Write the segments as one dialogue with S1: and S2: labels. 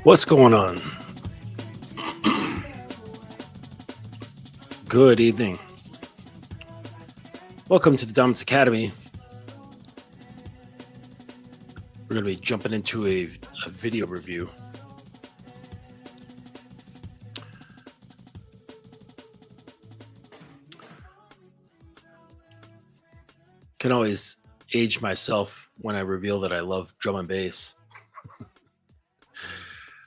S1: What's going on? Good evening. Welcome to the Dominance Academy. We're going to be jumping into a video review. Can always age myself when I reveal that I love drum and bass.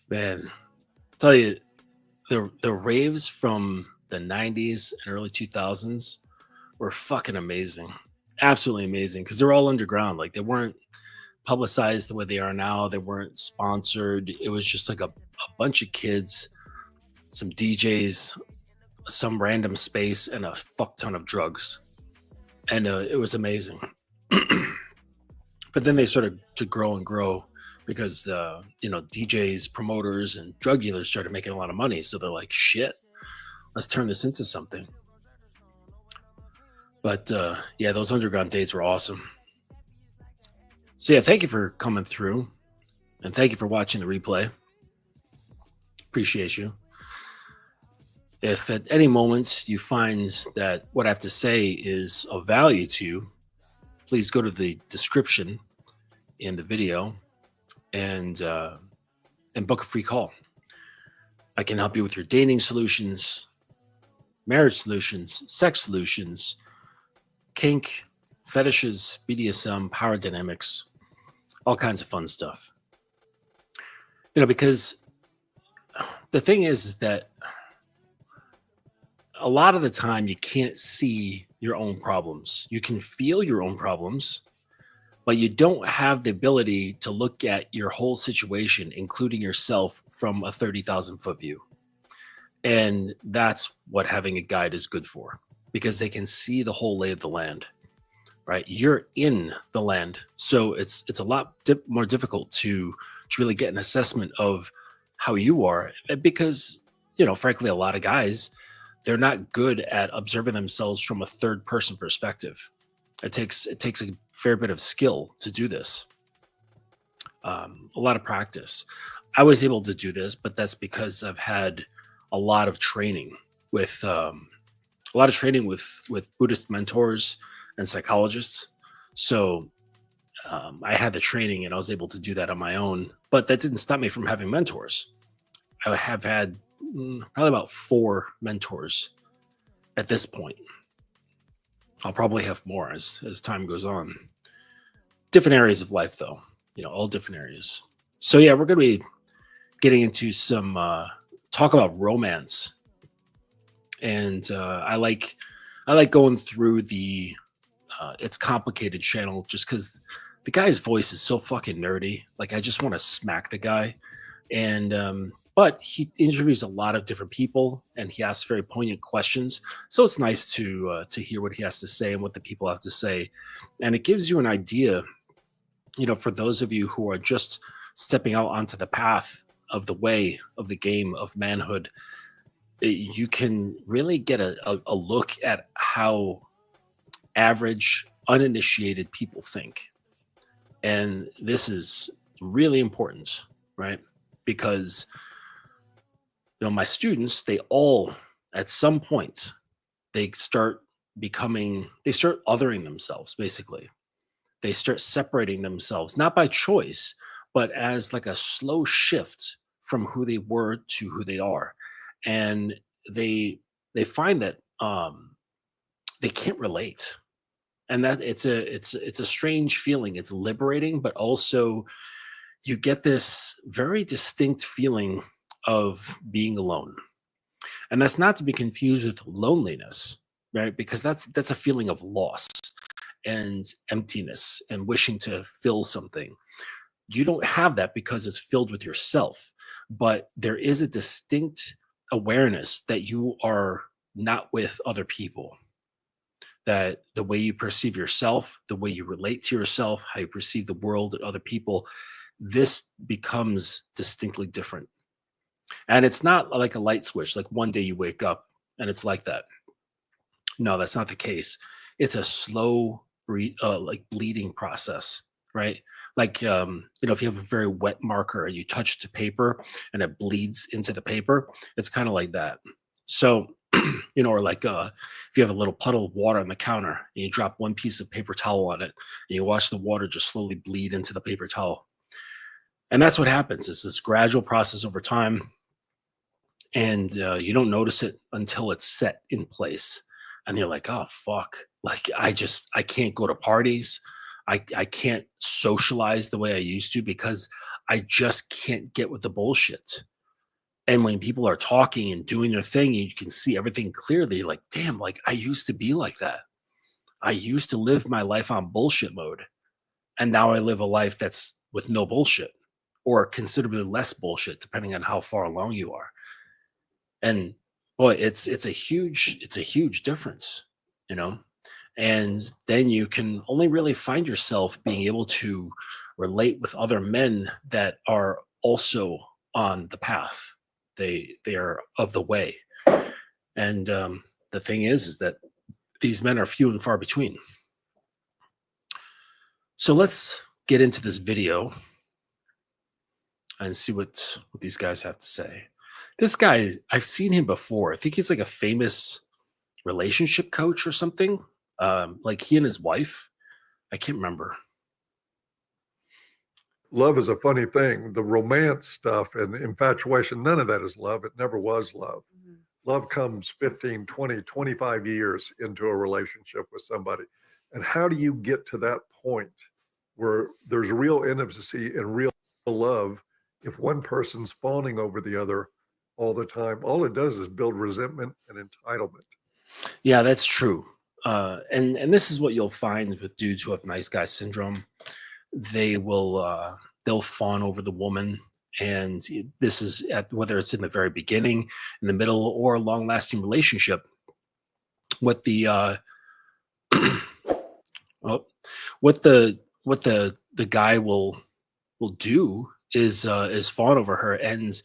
S1: Man, I'll tell you, the raves from the 90s and early 2000s were fucking amazing. Absolutely amazing, because they're all underground. Like, they weren't publicized the way they are now. They weren't sponsored. It was just like a bunch of kids, some DJs, some random space, and a fuck ton of drugs. And it was amazing. But then they started to grow and grow because DJs, promoters, and drug dealers started making a lot of money. So they're like, shit, let's turn this into something. But yeah, those underground days were awesome. So yeah, thank you for coming through, and thank you for watching the replay. Appreciate you. If at any moment you find that what I have to say is of value to you, please go to the description in the video and book a free call. I can help you with your dating solutions, marriage solutions, sex solutions, kink, fetishes, BDSM, power dynamics, all kinds of fun stuff. Because the thing is that a lot of the time you can't see your own problems. You can feel your own problems, but you don't have the ability to look at your whole situation, including yourself, from a 30,000 foot view. And that's what having a guide is good for, because they can see the whole lay of the land, right? You're in the land. So it's a lot more difficult to really get an assessment of how you are, because, frankly, a lot of guys, they're not good at observing themselves from a third person perspective. It takes a fair bit of skill to do this. A lot of practice. I was able to do this, but that's because I've had a lot of training with Buddhist mentors and psychologists. So I had the training and I was able to do that on my own, but that didn't stop me from having mentors. I have had probably about 4 mentors at this point. I'll probably have more as time goes on. Different areas of life, though, all different areas. So yeah, we're going to be getting into some talk about romance, and I like going through the It's Complicated channel, just because the guy's voice is so fucking nerdy. Like, I just want to smack the guy, and but he interviews a lot of different people, and he asks very poignant questions. So it's nice to hear what he has to say and what the people have to say, and it gives you an idea, for those of you who are just stepping out onto the path of the way of the game of manhood. You can really get a look at how average, uninitiated people think, and this is really important, right? Because my students, they all, at some point, they start othering themselves. Basically, they start separating themselves, not by choice, but as like a slow shift from who they were to who they are. And they find that they can't relate, and that it's a strange feeling. It's liberating, but also you get this very distinct feeling of being alone. And that's not to be confused with loneliness, right? Because that's a feeling of loss and emptiness and wishing to fill something. You don't have that because it's filled with yourself, but there is a distinct awareness that you are not with other people, that the way you perceive yourself, the way you relate to yourself, how you perceive the world and other people, this becomes distinctly different. And it's not like a light switch, like one day you wake up and it's like that. No, that's not the case. It's a slow bleeding process, right? Like, if you have a very wet marker and you touch it to paper and it bleeds into the paper, it's kind of like that. So, or like if you have a little puddle of water on the counter and you drop one piece of paper towel on it and you watch the water just slowly bleed into the paper towel. And that's what happens. It's this gradual process over time, and you don't notice it until it's set in place. And you're like, oh fuck, like I can't go to parties. I can't socialize the way I used to because I just can't get with the bullshit. And when people are talking and doing their thing, you can see everything clearly. Like, damn, like I used to be like that. I used to live my life on bullshit mode. And now I live a life that's with no bullshit or considerably less bullshit, depending on how far along you are. And boy, it's a huge difference, you know. And then you can only really find yourself being able to relate with other men that are also on the path. They are of the way. And the thing is that these men are few and far between. So let's get into this video and see what these guys have to say. This guy, I've seen him before. I think he's like a famous relationship coach or something. Like he and his wife. I can't remember.
S2: Love is a funny thing. The romance stuff and infatuation, none of that is love. It never was love. Mm-hmm. Love comes 15, 20, 25 years into a relationship with somebody. And how do you get to that point where there's real intimacy and real love if one person's fawning over the other all the time? All it does is build resentment and entitlement.
S1: Yeah, that's true. And this is what you'll find with dudes who have nice guy syndrome. They'll fawn over the woman, and this is whether it's in the very beginning, in the middle, or a long lasting relationship. What the what the guy will do is fawn over her, and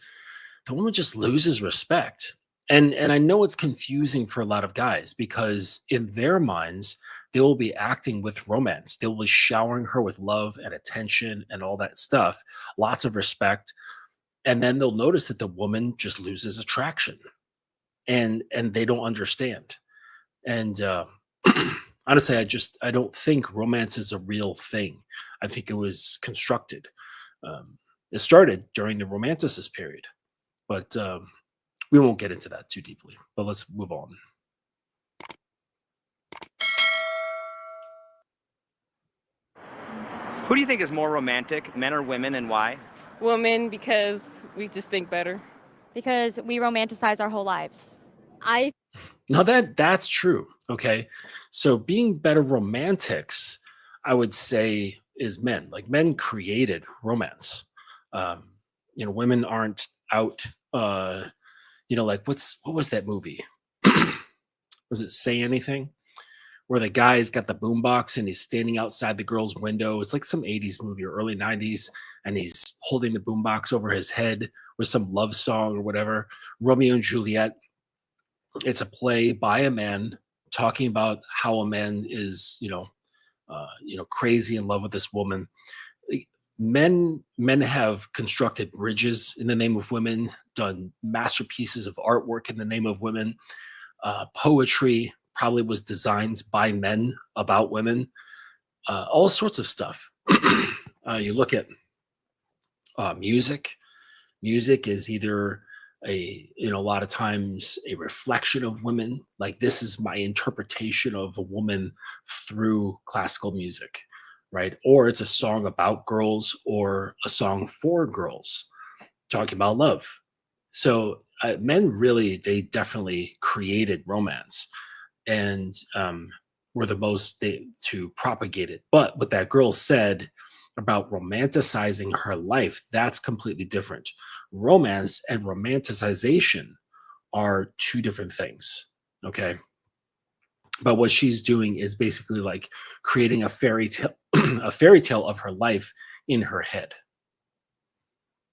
S1: the woman just loses respect. And I know it's confusing for a lot of guys because in their minds they will be acting with romance. They will be showering her with love and attention and all that stuff, lots of respect. And then they'll notice that the woman just loses attraction, and they don't understand. And honestly, I don't think romance is a real thing. I think it was constructed. It started during the Romanticist period, but we won't get into that too deeply. But let's move on.
S3: Who do you think is more romantic, men or women, and why?
S4: Women, because we just think better.
S5: Because we romanticize our whole lives.
S1: Now that's true. Okay. So being better romantics, I would say, is men. Like men created romance. Women aren't out like what was that movie? Was it Say Anything? Where the guy's got the boombox and he's standing outside the girl's window. It's like some 80s movie or early 90s, and he's holding the boombox over his head with some love song or whatever. Romeo and Juliet. It's a play by a man talking about how a man is, crazy in love with this woman. Men have constructed bridges in the name of women, done masterpieces of artwork in the name of women. Poetry probably was designed by men about women. All sorts of stuff. You look at music. Music is either a lot of times a reflection of women. Like this is my interpretation of a woman through classical music, right? Or it's a song about girls or a song for girls talking about love. So men really, they definitely created romance and were the most to propagate it. But what that girl said about romanticizing her life, that's completely different. Romance and romanticization are two different things. Okay. But what she's doing is basically like creating a fairy tale, a fairy tale of her life in her head.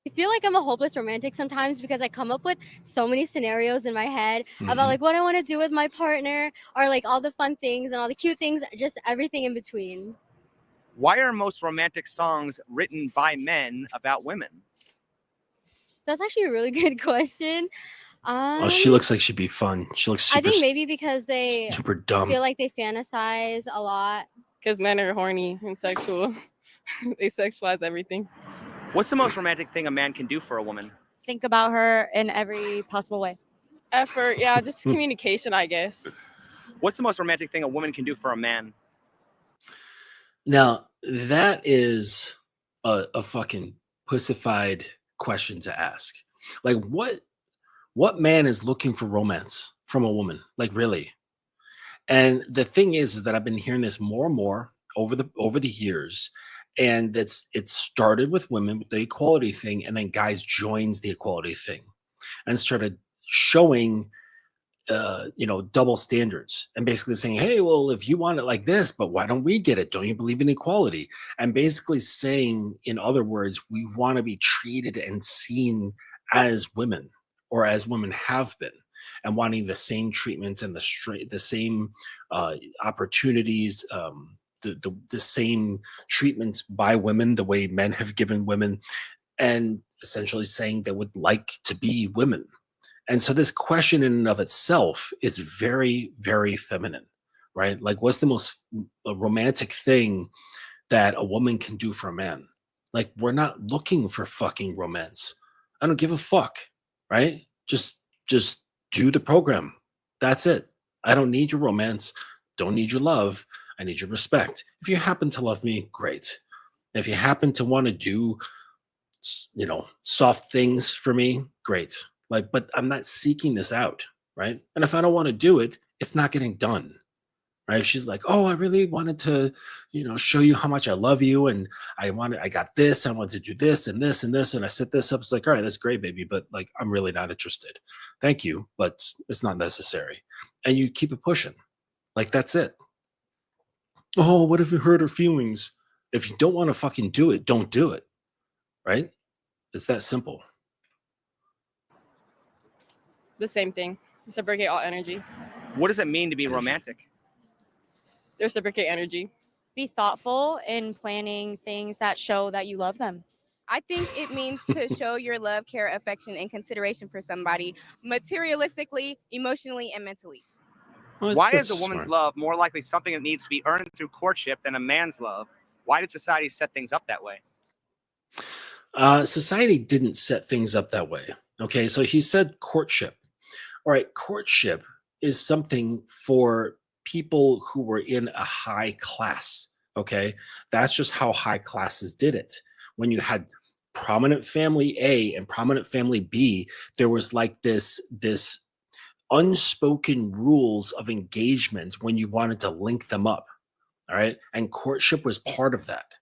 S6: I feel like I'm a hopeless romantic sometimes because I come up with so many scenarios in my head about like what I want to do with my partner or like all the fun things and all the cute things, just everything in between.
S3: Why are most romantic songs written by men about women?
S6: That's actually a really good question.
S1: Oh, she looks like she'd be fun. She looks
S6: I
S1: super,
S6: think maybe because they
S1: super dumb.
S6: feel like they fantasize a lot.
S4: Because men are horny and sexual. They sexualize everything.
S3: What's the most romantic thing a man can do for a woman?
S5: Think about her in every possible way.
S4: Effort, yeah, just communication, I guess.
S3: What's the most romantic thing a woman can do for a man?
S1: Now, that is a fucking pussified question to ask. Like, what man is looking for romance from a woman? Like, really? And the thing is that I've been hearing this more and more over the years, and it started with women with the equality thing, and then guys joins the equality thing, and started showing double standards, and basically saying, hey, well, if you want it like this, but why don't we get it? Don't you believe in equality? And basically saying, in other words, we want to be treated and seen as women, or as women have been, and wanting the same treatment and the same opportunities, the same treatment by women the way men have given women, and essentially saying they would like to be women. And so this question in and of itself is very, very feminine, right? Like, what's the most romantic thing that a woman can do for a man? Like, we're not looking for fucking romance. I don't give a fuck, right? Just do the program. That's it. I don't need your romance. Don't need your love. I need your respect. If you happen to love me, great. If you happen to want to do, soft things for me, great. Like, but I'm not seeking this out, right? And if I don't want to do it, it's not getting done, right? If she's like, oh, I really wanted to, show you how much I love you, and I got this, I wanted to do this and this and this, and I set this up. It's like, all right, that's great, baby, but like, I'm really not interested. Thank you, but it's not necessary. And you keep it pushing. Like, that's it. Oh, what if it hurt her feelings? If you don't want to fucking do it, don't do it, right? It's that simple.
S4: The same thing. Reciprocate all energy.
S3: What does it mean to be romantic?
S4: Reciprocate energy.
S5: Be thoughtful in planning things that show that you love them.
S7: I think it means to show your love, care, affection, and consideration for somebody materialistically, emotionally, and mentally.
S1: Well,
S3: Why
S1: that's
S3: is a woman's
S1: smart.
S3: love more likely something that needs to be earned through courtship than a man's love? Why did society set things up that way?
S1: Society didn't set things up that way. Okay, so he said courtship. All right, courtship is something for people who were in a high class. Okay, that's just how high classes did it. When you had prominent family A and prominent family B, there was like this unspoken rules of engagement when you wanted to link them up. All right, and courtship was part of that.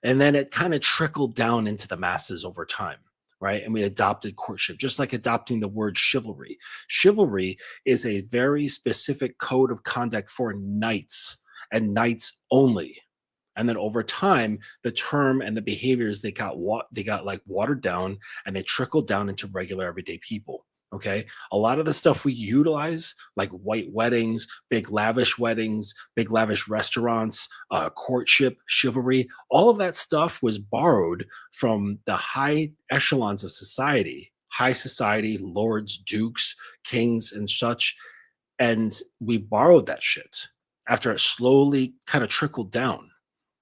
S1: And then it kind of trickled down into the masses over time, right? And we adopted courtship, just like adopting the word chivalry. Chivalry is a very specific code of conduct for knights, and knights only. And then over time, the term and the behaviors, they got like watered down, and they trickled down into regular everyday people. Okay. A lot of the stuff we utilize, like white weddings, big lavish restaurants, courtship, chivalry, all of that stuff was borrowed from the high echelons of society, high society, lords, dukes, kings, and such. And we borrowed that shit after it slowly kind of trickled down,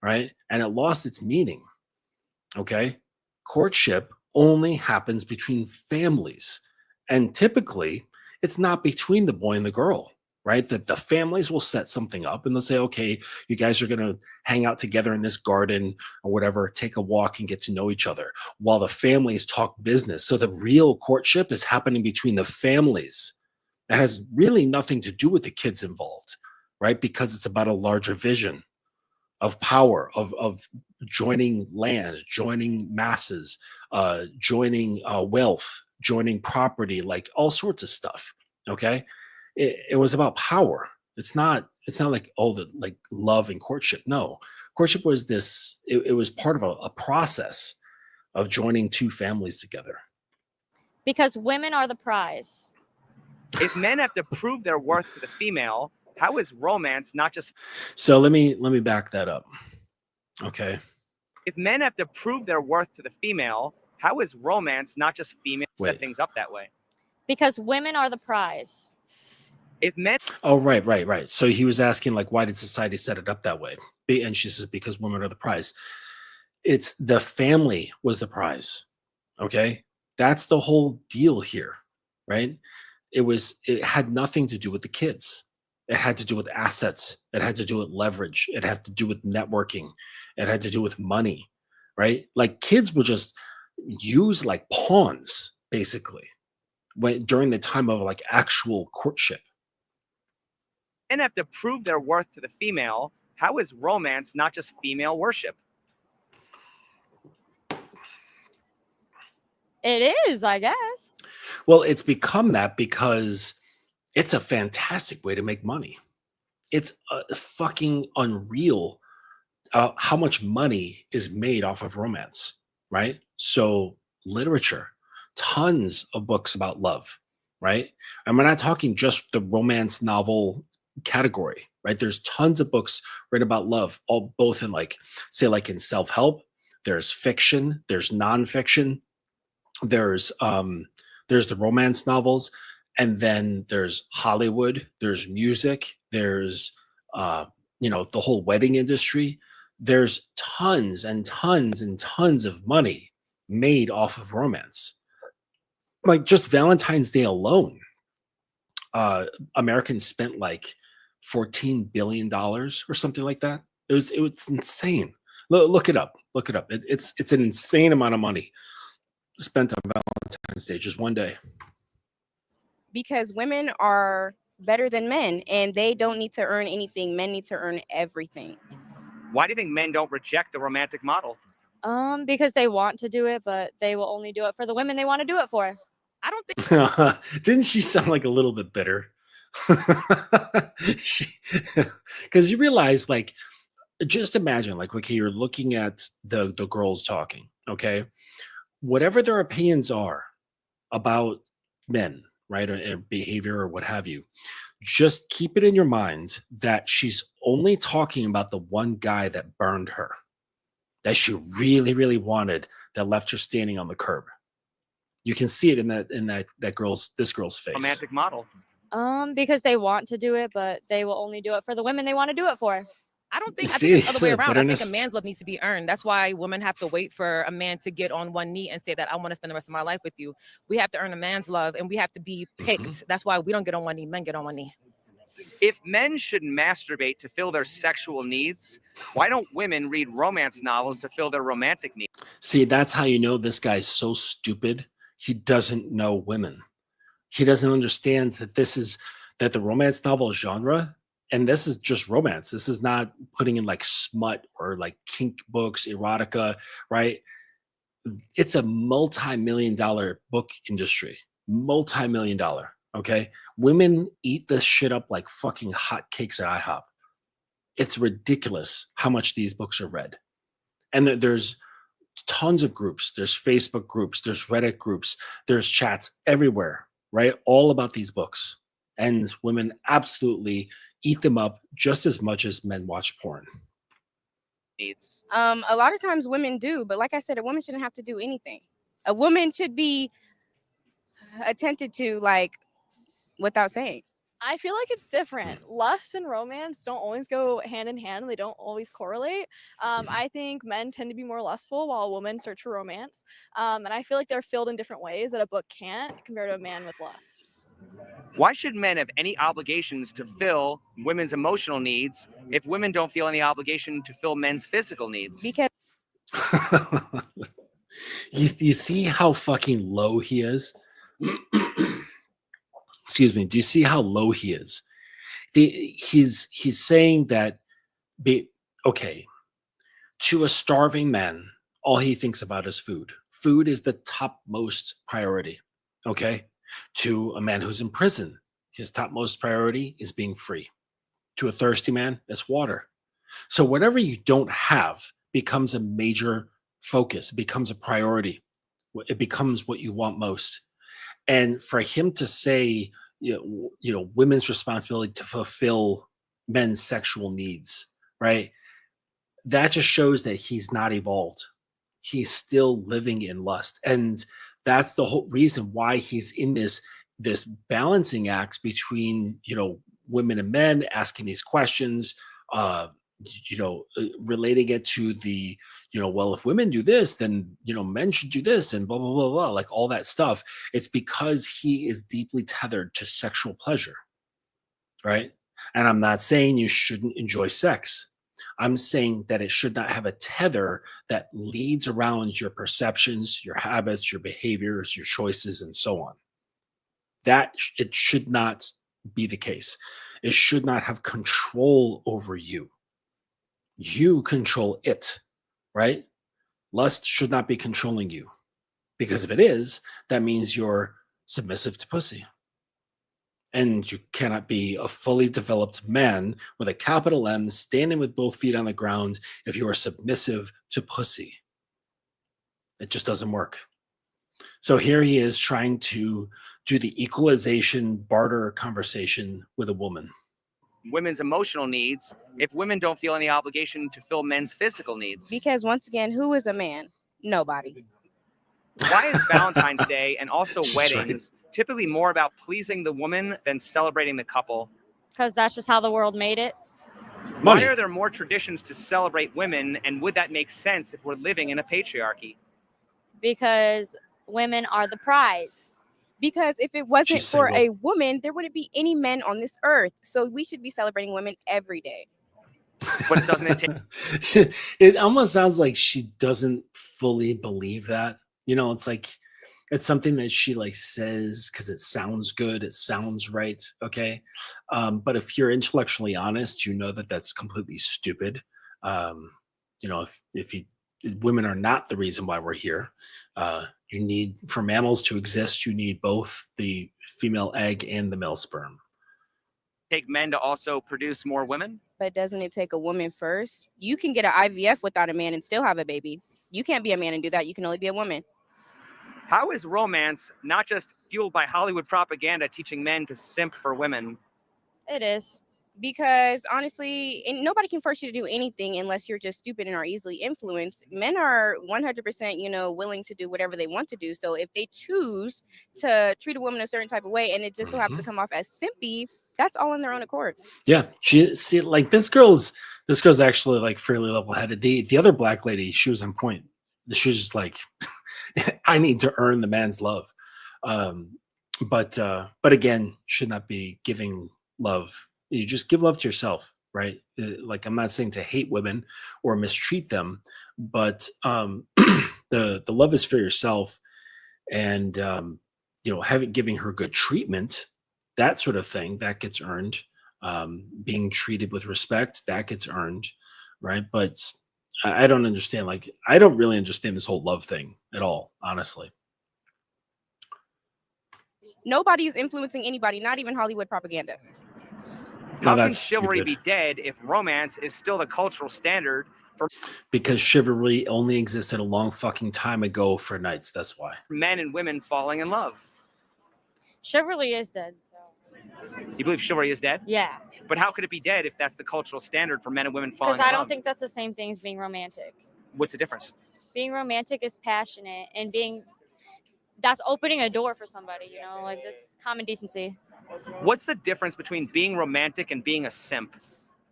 S1: right? And it lost its meaning. Okay. Courtship only happens between families. And typically, it's not between the boy and the girl, right? The families will set something up, and they'll say, okay, you guys are going to hang out together in this garden or whatever, take a walk and get to know each other while the families talk business. So the real courtship is happening between the families. It has really nothing to do with the kids involved, right? Because it's about a larger vision of power, of joining lands, joining masses, joining wealth, joining property, like all sorts of stuff. Okay, it was about power. It's not like like love and courtship. No, courtship was this. It was part of a process of joining two families together.
S5: Because women are the prize.
S3: If men have to prove their worth to the female, how is romance not just?
S1: So let me back that up. Okay.
S3: If men have to prove their worth to the female, how is romance not just female set
S1: Wait.
S3: things up that way?
S5: Because women are the prize.
S3: If men
S1: Oh, right. So he was asking, like, why did society set it up that way? And she says, because women are the prize. It's the family was the prize. Okay. That's the whole deal here, right? It had nothing to do with the kids. It had to do with assets. It had to do with leverage. It had to do with networking. It had to do with money, right? Like kids were just used like pawns, basically, during the time of like actual courtship.
S3: have to prove their worth to the female, how is romance not just female worship?
S5: It is, I guess.
S1: Well, it's become that because it's a fantastic way to make money. It's fucking unreal how much money is made off of romance, right? So, literature, tons of books about love, right? And we're not talking just the romance novel category, right? There's tons of books written about love, all both in like, say, like in self help. There's fiction. There's nonfiction. There's the romance novels, and then there's Hollywood. There's music. There's the whole wedding industry. There's tons and tons and tons of money made off of romance. Like just Valentine's Day alone, Americans spent like $14 billion or something like that. It was insane. Look it up. Look it up. It's an insane amount of money spent on Valentine's Day, just one day.
S7: Because women are better than men and they don't need to earn anything. Men need to earn everything.
S3: Why do you think men don't reject the romantic model?
S5: Because they want to do it, but they will only do it for the women they want to do it for.
S7: I don't think
S1: Didn't she sound like a little bit bitter? Because you realize, like, just imagine, like, okay, you're looking at the girls talking, okay? Whatever their opinions are about men, right, or behavior or what have you, just keep it in your mind that she's only talking about the one guy that burned her, that she really, really wanted, that left her standing on the curb. You can see it in this girl's face.
S3: Romantic model.
S5: Because they want to do it, but they will only do it for the women they want to do it for.
S8: I don't think.
S1: You
S8: I
S1: see,
S8: think it's the other way
S1: the
S8: around. I think
S1: bitterness.
S8: a man's love needs to be earned. That's why women have to wait for a man to get on one knee and say that I want to spend the rest of my life with you. We have to earn a man's love, and we have to be picked. That's why we don't get on one knee. Men get on one knee.
S3: If men should masturbate to fill their sexual needs, why don't women read romance novels to fill their romantic needs?
S1: See, that's how you know this guy's so stupid. He doesn't know women. He doesn't understand that the romance novel genre, and this is just romance. This is not putting in like smut or like kink books, erotica, right? It's a multi-million-dollar book industry. Multi-million-dollar. Okay. Women eat this shit up like fucking hotcakes at IHOP. It's ridiculous how much these books are read. And there's tons of groups. There's Facebook groups, there's Reddit groups, there's chats everywhere, right? All about these books. And women absolutely eat them up just as much as men watch porn.
S3: Needs.
S7: a lot of times women do, but like I said, a woman shouldn't have to do anything. A woman should be attended to like without saying.
S4: I feel like it's different. Lust and romance don't always go hand in hand. They don't always correlate. I think men tend to be more lustful while women search for romance. And I feel like they're filled in different ways that a book can't compared to a man with lust.
S3: Why should men have any obligations to fill women's emotional needs if women don't feel any obligation to fill men's physical needs?
S7: Because
S1: you see how fucking low he is? Excuse me. Do you see how low he is? He's saying that, okay, to a starving man, all he thinks about is food. Food is the topmost priority. Okay. To a man who's in prison, his topmost priority is being free. To a thirsty man, it's water. So whatever you don't have becomes a major focus. It becomes a priority. It becomes what you want most. And for him to say, women's responsibility to fulfill men's sexual needs, right? that just shows that he's not evolved. He's still living in lust. And that's the whole reason why he's in this balancing act between, women and men, asking these questions, uh, relating it to the, well, if women do this, then, men should do this and blah, blah, blah, blah, like all that stuff. It's because he is deeply tethered to sexual pleasure, right? And I'm not saying you shouldn't enjoy sex. I'm saying that it should not have a tether that leads around your perceptions, your habits, your behaviors, your choices, and so on. It should not be the case. It should not have control over you. You control it, right? Lust should not be controlling you, because if it is, that means you're submissive to pussy. And you cannot be a fully developed man with a capital M standing with both feet on the ground if you are submissive to pussy. It just doesn't work. So here he is trying to do the equalization barter conversation with a woman.
S3: Women's emotional needs if women don't feel any obligation to fill men's physical needs.
S7: Because once again, who is a man? Nobody.
S3: Why is Valentine's Day and also
S1: She's
S3: weddings typically more about pleasing the woman than celebrating the couple?
S5: Because that's just how the world made it.
S1: Money.
S3: Why are there more traditions to celebrate women, and would that make sense if we're living in a patriarchy?
S5: Because women are the prize.
S7: Because if it wasn't
S1: She's
S7: for
S1: single.
S7: a woman, there wouldn't be any men on this earth. So we should be celebrating women every day.
S3: But doesn't it take
S1: It almost sounds like she doesn't fully believe that. It's like it's something that she like says because it sounds good, it sounds right, okay. But if you're intellectually honest, you know that that's completely stupid. If women are not the reason why we're here. You need, for mammals to exist, you need both the female egg and the male sperm.
S3: take men to also produce more women?
S7: But doesn't it take a woman first? You can get an IVF without a man and still have a baby. You can't be a man and do that. You can only be a woman.
S3: How is romance not just fueled by Hollywood propaganda teaching men to simp for women?
S5: It is.
S7: Because honestly, and nobody can force you to do anything unless you're just stupid and are easily influenced. Men are 100%, willing to do whatever they want to do. So if they choose to treat a woman a certain type of way and it just so happens to come off as simpy, that's all on their own accord.
S1: Yeah, this girl's actually like fairly level-headed. The other black lady, she was on point. She was just like, I need to earn the man's love. But again, should not be giving love. You just give love to yourself, right? Like, I'm not saying to hate women or mistreat them, but the love is for yourself, and giving her good treatment, that sort of thing, that gets earned. Being treated with respect, that gets earned, right? But I don't understand. Like, I don't really understand this whole love thing at all, honestly.
S7: Nobody is influencing anybody, not even Hollywood propaganda.
S3: How can
S1: that's
S3: chivalry
S1: stupid.
S3: be dead if romance is still the cultural standard for
S1: Because chivalry only existed a long fucking time ago for knights. That's why.
S3: men and women falling in love?
S5: Chivalry is dead. So
S3: You believe chivalry is dead?
S5: yeah,
S3: But how could it be dead if that's the cultural standard for men and women falling
S5: because
S3: in
S5: I don't
S3: love?
S5: think that's the same thing as being romantic.
S3: What's the difference?
S5: Being romantic is passionate, and that's opening a door for somebody. Like that's common decency.
S3: What's the difference between being romantic and being a simp?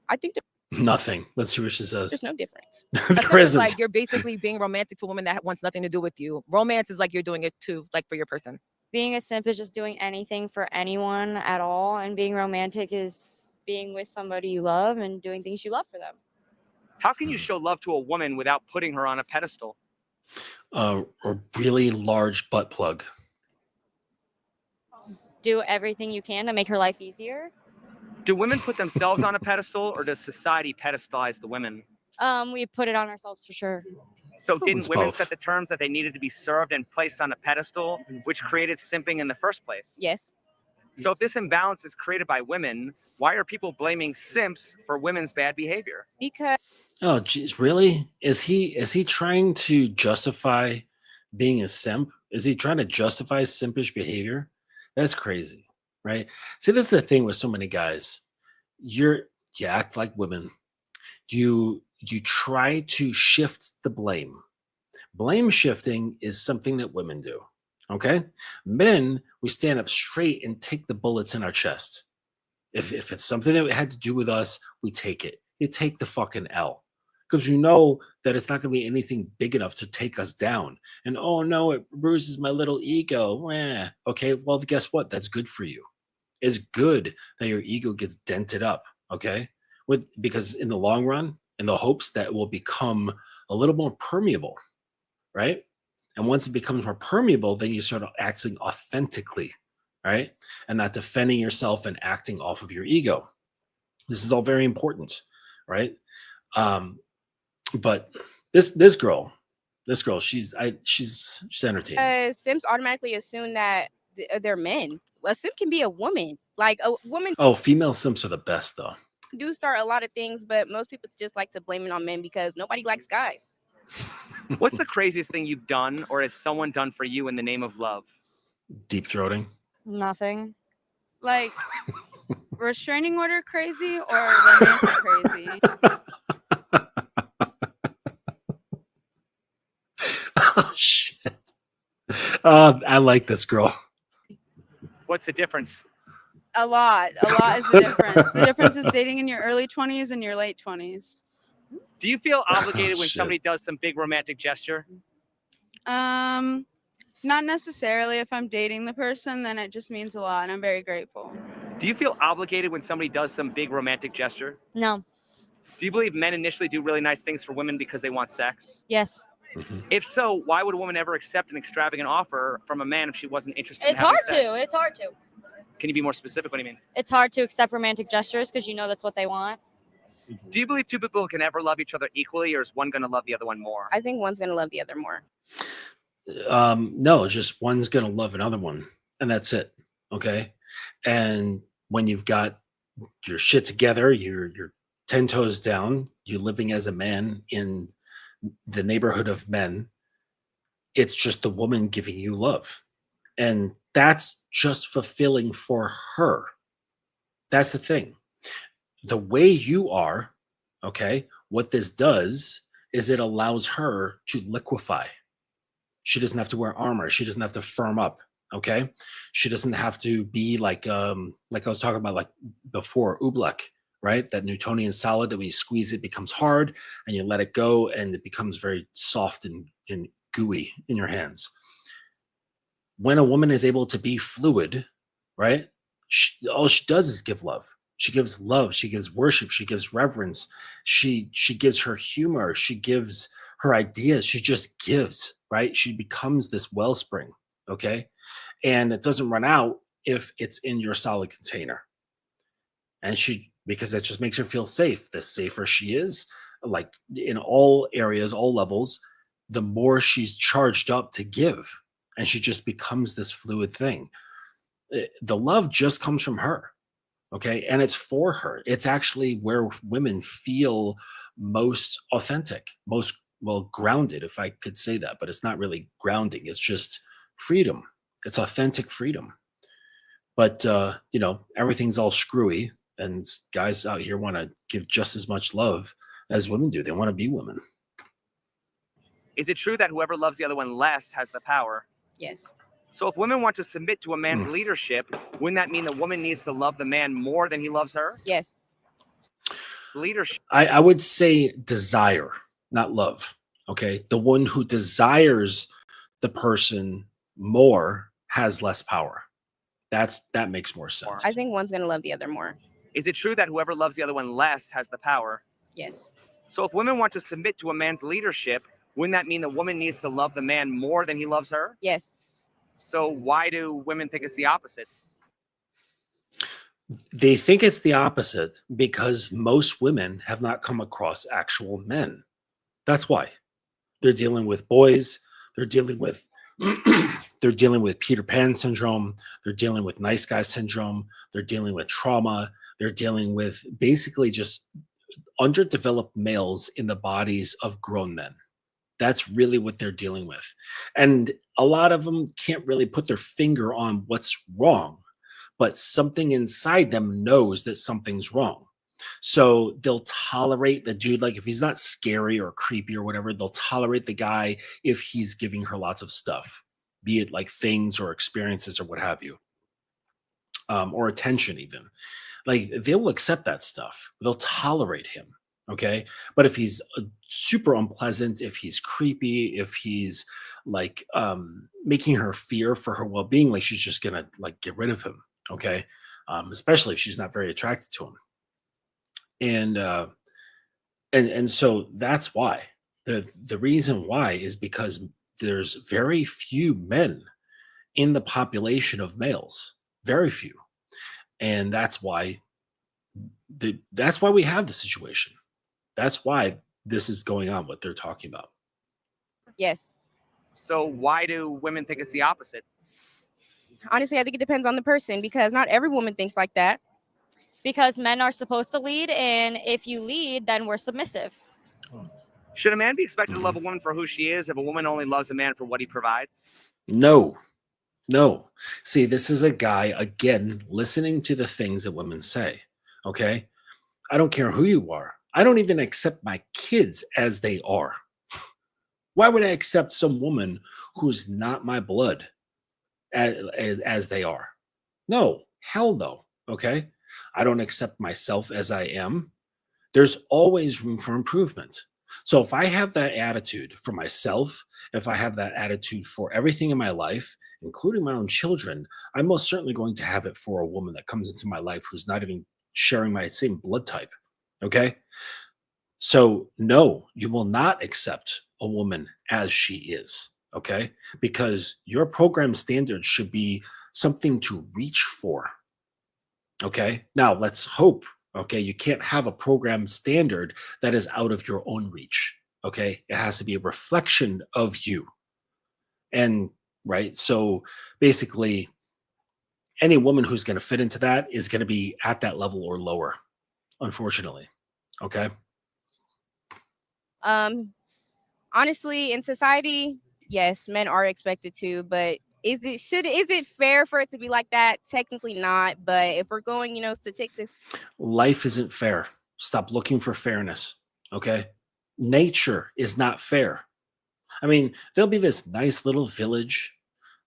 S7: I think
S1: Nothing. Let's see what she says.
S7: there's no difference.
S1: There
S8: It's
S1: isn't.
S8: like you're basically being romantic to a woman that wants nothing to do with you. Romance is like you're doing it to, like, for your person.
S5: Being a simp is just doing anything for anyone at all, and being romantic is being with somebody you love and doing things you love for them.
S3: How can you show love to a woman without putting her on a pedestal?
S1: A really large butt plug.
S5: Do everything you can to make her life easier.
S3: Do women put themselves on a pedestal, or does society pedestalize the women?
S5: We put it on ourselves for sure.
S3: So didn't
S1: It's
S3: women
S1: both.
S3: set the terms that they needed to be served and placed on a pedestal, which created simping in the first place?
S7: Yes.
S3: So if this imbalance is created by women, why are people blaming simps for women's bad behavior?
S7: Because
S1: Oh, geez, really? Is he trying to justify being a simp? Is he trying to justify simpish behavior? That's crazy, right? See, this is the thing with so many guys. You act like women. You you try to shift the blame. Blame shifting is something that women do. Okay. Men, we stand up straight and take the bullets in our chest. If it's something that had to do with us, we take it. You take the fucking L. Because you know that it's not going to be anything big enough to take us down. And oh no, it bruises my little ego. Okay, well, guess what? That's good for you. It's good that your ego gets dented up. Okay. Because in the long run, in the hopes that it will become a little more permeable, right? And once it becomes more permeable, then you start acting authentically, right? And not defending yourself and acting off of your ego. This is all very important, right? But this girl, she's entertaining.
S7: Sims automatically assume that they're men. A sim can be a woman. Like a woman
S1: Oh, female simps are the best though.
S7: do start a lot of things, but most people just like to blame it on men because nobody likes guys.
S3: What's the craziest thing you've done or has someone done for you in the name of love?
S1: Deep throating.
S5: Nothing.
S9: Like restraining order crazy or romantic crazy?
S1: Oh shit. I like this girl.
S3: What's the difference?
S9: A lot is the difference. The difference is dating in your early 20s and your late 20s.
S3: Do you feel obligated
S1: Oh,
S3: when
S1: shit.
S3: somebody does some big romantic gesture?
S9: Not necessarily. If I'm dating the person, then it just means a lot, and I'm very grateful.
S3: Do you feel obligated when somebody does some big romantic gesture?
S5: No.
S3: Do you believe men initially do really nice things for women because they want sex?
S5: Yes.
S1: Mhm.
S3: If so, why would a woman ever accept an extravagant offer from a man if she wasn't interested in
S5: It's
S3: having
S5: hard
S3: sex?
S5: to. It's hard to.
S3: Can you be more specific? What do you mean?
S5: It's hard to accept romantic gestures because you know that's what they want.
S3: Do you believe two people can ever love each other equally, or is one going to love the other one more?
S7: I think one's gonna love the other more.
S1: No, just one's gonna love another one, and that's it. Okay. And when you've got your shit together, you're 10 toes down, you're living as a man in the neighborhood of men, it's just the woman giving you love. And that's just fulfilling for her. That's the thing. The way you are, okay, what this does is it allows her to liquefy. She doesn't have to wear armor. She doesn't have to firm up. Okay. She doesn't have to be like I was talking about like before, oobleck, right? That Newtonian solid that when you squeeze it becomes hard and you let it go and it becomes very soft and gooey in your hands. When a woman is able to be fluid, right? All she does is give love. She gives love. She gives worship. She gives reverence. She gives her humor. She gives her ideas. She just gives, right? She becomes this wellspring, okay? And it doesn't run out if it's in your solid container. And because that just makes her feel safe. The safer she is, like in all areas, all levels, the more she's charged up to give. And she just becomes this fluid thing. The love just comes from her. Okay. And it's for her. It's actually where women feel most authentic, most grounded, if I could say that, but it's not really grounding. It's just freedom. It's authentic freedom. But, everything's all screwy and guys out here want to give just as much love as women do. They want to be women.
S3: Is it true that whoever loves the other one less has the power?
S7: Yes.
S3: So if women want to submit to a man's leadership, wouldn't that mean the woman needs to love the man more than he loves her?
S7: Yes.
S3: Leadership.
S1: I would say desire, not love. Okay. The one who desires the person more has less power. That makes more sense.
S7: I think one's gonna love the other more.
S3: Is it true that whoever loves the other one less has the power?
S7: Yes.
S3: So if women want to submit to a man's leadership, wouldn't that mean the woman needs to love the man more than he loves her?
S7: Yes.
S3: So why do women think it's the opposite?
S1: They think it's the opposite because most women have not come across actual men. That's why. They're dealing with boys, they're dealing with they're dealing with Peter Pan syndrome, they're dealing with nice guy syndrome, they're dealing with trauma, they're dealing with basically just underdeveloped males in the bodies of grown men. That's really what they're dealing with. And a lot of them can't really put their finger on what's wrong, but something inside them knows that something's wrong. So they'll tolerate the dude, like if he's not scary or creepy or whatever, they'll tolerate the guy if he's giving her lots of stuff, be it like things or experiences or what have you, or attention even. Like they will accept that stuff. They'll tolerate him. Okay. But if he's super unpleasant, if he's creepy, if he's like making her fear for her well-being, like she's just gonna like get rid of him. Okay. Especially if she's not very attracted to him. And so that's why. The reason why is because there's very few men in the population of males. Very few. And that's why that's why we have the situation. That's why this is going on, what they're talking about.
S7: Yes.
S3: So why do women think it's the opposite?
S7: Honestly, I think it depends on the person because not every woman thinks like that.
S5: Because men are supposed to lead, and if you lead, then we're submissive.
S3: Should a man be expected to love
S1: Mhm.
S3: a woman for who she is if a woman only loves a man for what he provides?
S1: No, no. See, this is a guy, again, listening to the things that women say. Okay. I don't care who you are. I don't even accept my kids as they are. Why would I accept some woman who's not my blood as they are? No, hell no. Okay. I don't accept myself as I am. There's always room for improvement. So if I have that attitude for myself, if I have that attitude for everything in my life, including my own children, I'm most certainly going to have it for a woman that comes into my life who's not even sharing my same blood type. Okay. So, no, you will not accept a woman as she is. Okay. Because your program standards should be something to reach for. Okay. Now let's hope. Okay. You can't have a program standard that is out of your own reach. Okay. It has to be a reflection of you. And right. So basically, any woman who's going to fit into that is going to be at that level or lower, unfortunately. Okay.
S7: Honestly, in society, yes, men are expected to, but is it fair for it to be like that? Technically not, but if we're going, statistics.
S1: Life isn't fair. Stop looking for fairness. Okay. Nature is not fair. I mean, there'll be this nice little village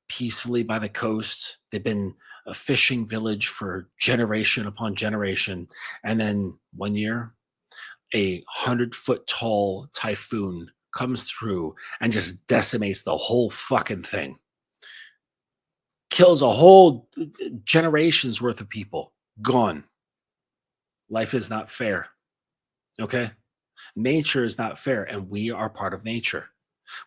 S1: peacefully by the coast. They've been a fishing village for generation upon generation. And then one year, a 100-foot tall typhoon comes through and just decimates the whole fucking thing. Kills a whole generation's worth of people. Gone. Life is not fair. Okay? Nature is not fair, and we are part of nature.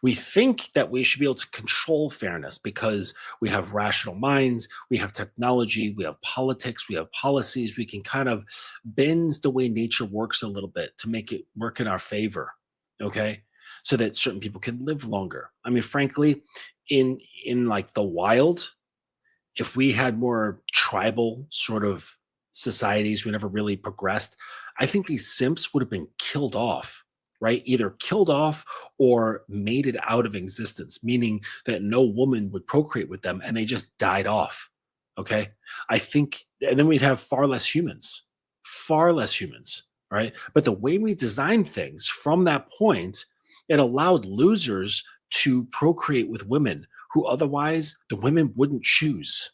S1: We think that we should be able to control fairness because we have rational minds, we have technology, we have politics, we have policies. We can kind of bend the way nature works a little bit to make it work in our favor. Okay. So that certain people can live longer. I mean, frankly, in like the wild, if we had more tribal sort of societies, we never really progressed, I think these simps would have been killed off, right? Either killed off or mated out of existence, meaning that no woman would procreate with them and they just died off. Okay. I think, and then we'd have far less humans, right? But the way we designed things from that point, it allowed losers to procreate with women who otherwise the women wouldn't choose.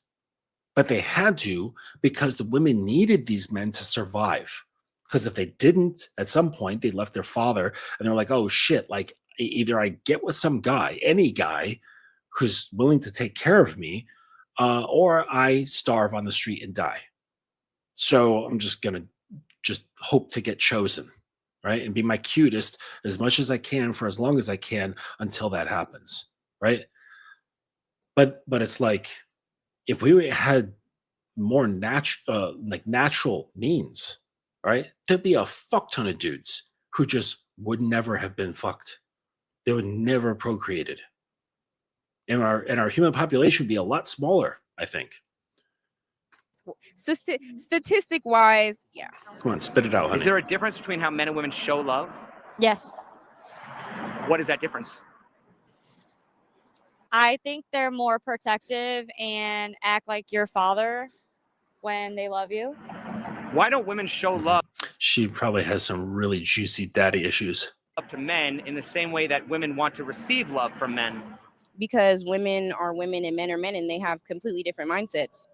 S1: But they had to because the women needed these men to survive. Because if they didn't, at some point, they left their father and they're like, oh shit, like either I get with some guy, any guy who's willing to take care of me, or I starve on the street and die. So I'm just going to just hope to get chosen, right? And be my cutest as much as I can for as long as I can until that happens, right? But it's like if we had more natural means, right? There'd be a fuck ton of dudes who just would never have been fucked. They would never procreated. And our human population would be a lot smaller, I think.
S7: Statistic wise, yeah.
S1: Come on, spit it out, honey.
S3: Is there a difference between how men and women show love?
S5: Yes.
S3: What is that difference?
S5: I think they're more protective and act like your father when they love you.
S3: Why don't women show love?
S1: She probably has some really juicy daddy issues.
S3: Up to men in the same way that women want to receive love from men?
S7: Because women are women and men are men, and they have completely different mindsets.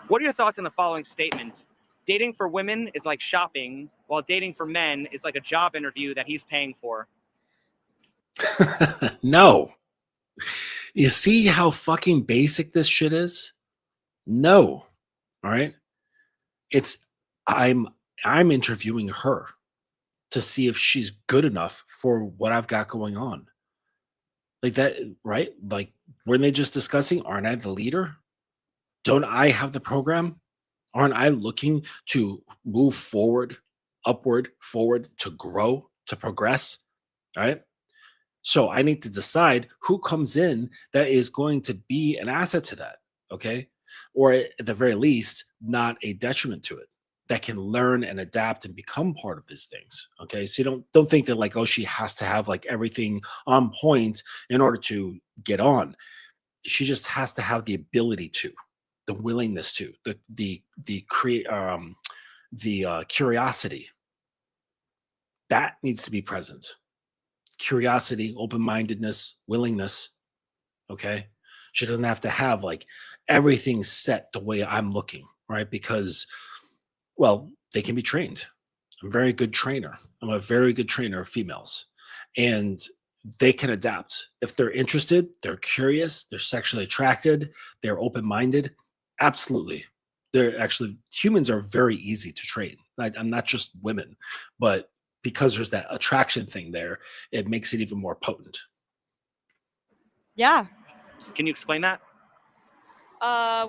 S3: What are your thoughts on the following statement? Dating for women is like shopping, while dating for men is like a job interview that he's paying for.
S1: No. You see how fucking basic this shit is? No. All right. It's I'm interviewing her to see if she's good enough for what I've got going on. Like that, right? Like, weren't they just discussing, aren't I the leader? Don't I have the program? Aren't I looking to move forward, upward, forward, to grow, to progress? All right. So I need to decide who comes in that is going to be an asset to that. Okay. Or at the very least, not a detriment to it, that can learn and adapt and become part of these things. Okay. So you don't think that like, oh, she has to have like everything on point in order to get on. She just has to have the ability to, the willingness to, the create the curiosity that needs to be present. Curiosity, open-mindedness, willingness. Okay. She doesn't have to have like everything set the way I'm looking, right? Because, well, they can be trained. I'm a very good trainer. I'm a very good trainer of females. And they can adapt. If they're interested, they're curious, they're sexually attracted, they're open-minded. Absolutely. They're actually, humans are very easy to train. I'm not just women, but because there's that attraction thing there, it makes it even more potent.
S5: Yeah.
S3: Can you explain that?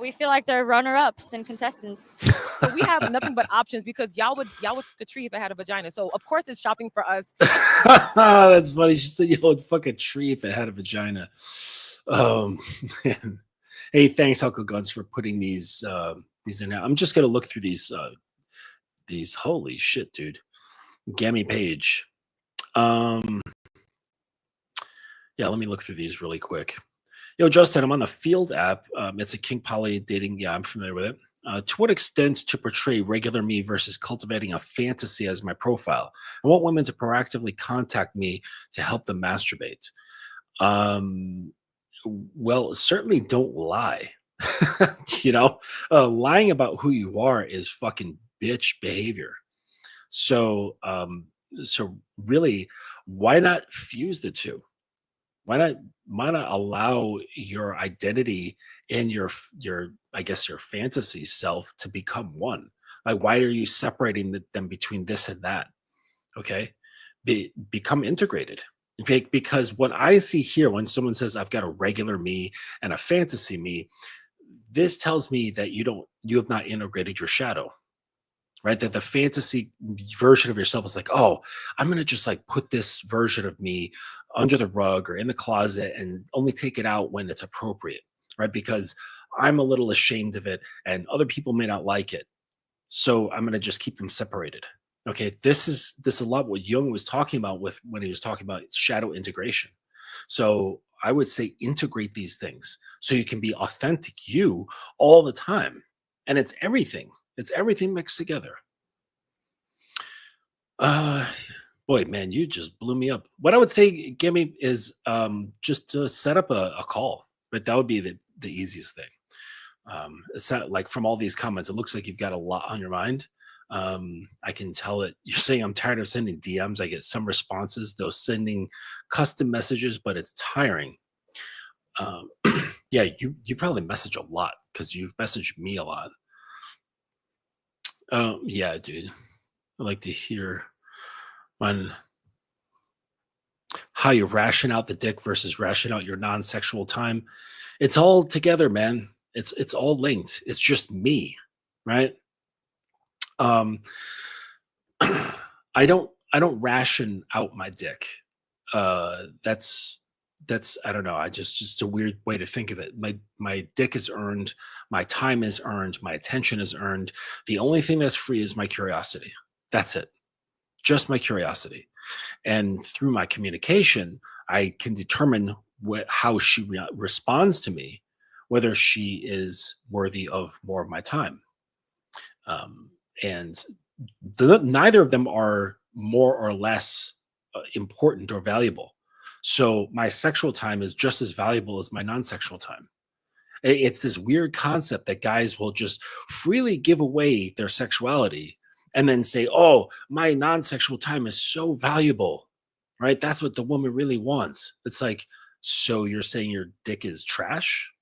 S5: We feel like they're runner-ups and contestants.
S8: So we have nothing but options because y'all would fuck a tree if it had a vagina. So of course it's shopping for us.
S1: That's funny. She said you would fuck a tree if it had a vagina. Man. Hey, thanks, Uncle Guns, for putting these in. I'm just gonna look through these. Holy shit, dude. Gammy page. Yeah, let me look through these really quick. Yo, Justin, I'm on the Field app. It's a kink poly dating. Yeah, I'm familiar with it. To what extent to portray regular me versus cultivating a fantasy as my profile? I want women to proactively contact me to help them masturbate. Well, certainly don't lie. Lying about who you are is fucking bitch behavior. So really, why not fuse the two? Why not allow your identity and your I guess your fantasy self to become one? Like, why are you separating them between this and that? Okay, become integrated. Because what I see here when someone says I've got a regular me and a fantasy me, this tells me that you have not integrated your shadow. Right, that the fantasy version of yourself is like, oh, I'm going to just like put this version of me under the rug or in the closet and only take it out when it's appropriate, right? Because I'm a little ashamed of it and other people may not like it. So I'm going to just keep them separated. Okay, this is a lot what Jung was talking about when he was talking about shadow integration. So I would say integrate these things so you can be authentic you all the time. And it's everything. It's everything mixed together. Boy, man, you just blew me up. What I would say, Gimme, is just to set up a call. But that would be the easiest thing. It's not like from all these comments, it looks like you've got a lot on your mind. I can tell it. You're saying I'm tired of sending DMs. I get some responses, though sending custom messages, but it's tiring. Yeah, you probably message a lot because you've messaged me a lot. Yeah, dude. I like to hear on how you ration out the dick versus ration out your non-sexual time. It's all together, man. It's all linked. It's just me, right? I don't ration out my dick. That's I don't know. I just a weird way to think of it. My dick is earned, my time is earned, my attention is earned. The only thing that's free is my curiosity. That's it. Just my curiosity. And through my communication, I can determine how she responds to me, whether she is worthy of more of my time. And neither of them are more or less important or valuable. So my sexual time is just as valuable as my non-sexual time. It's this weird concept that guys will just freely give away their sexuality and then say, "Oh, my non-sexual time is so valuable." Right? That's what the woman really wants. It's like, so you're saying your dick is trash?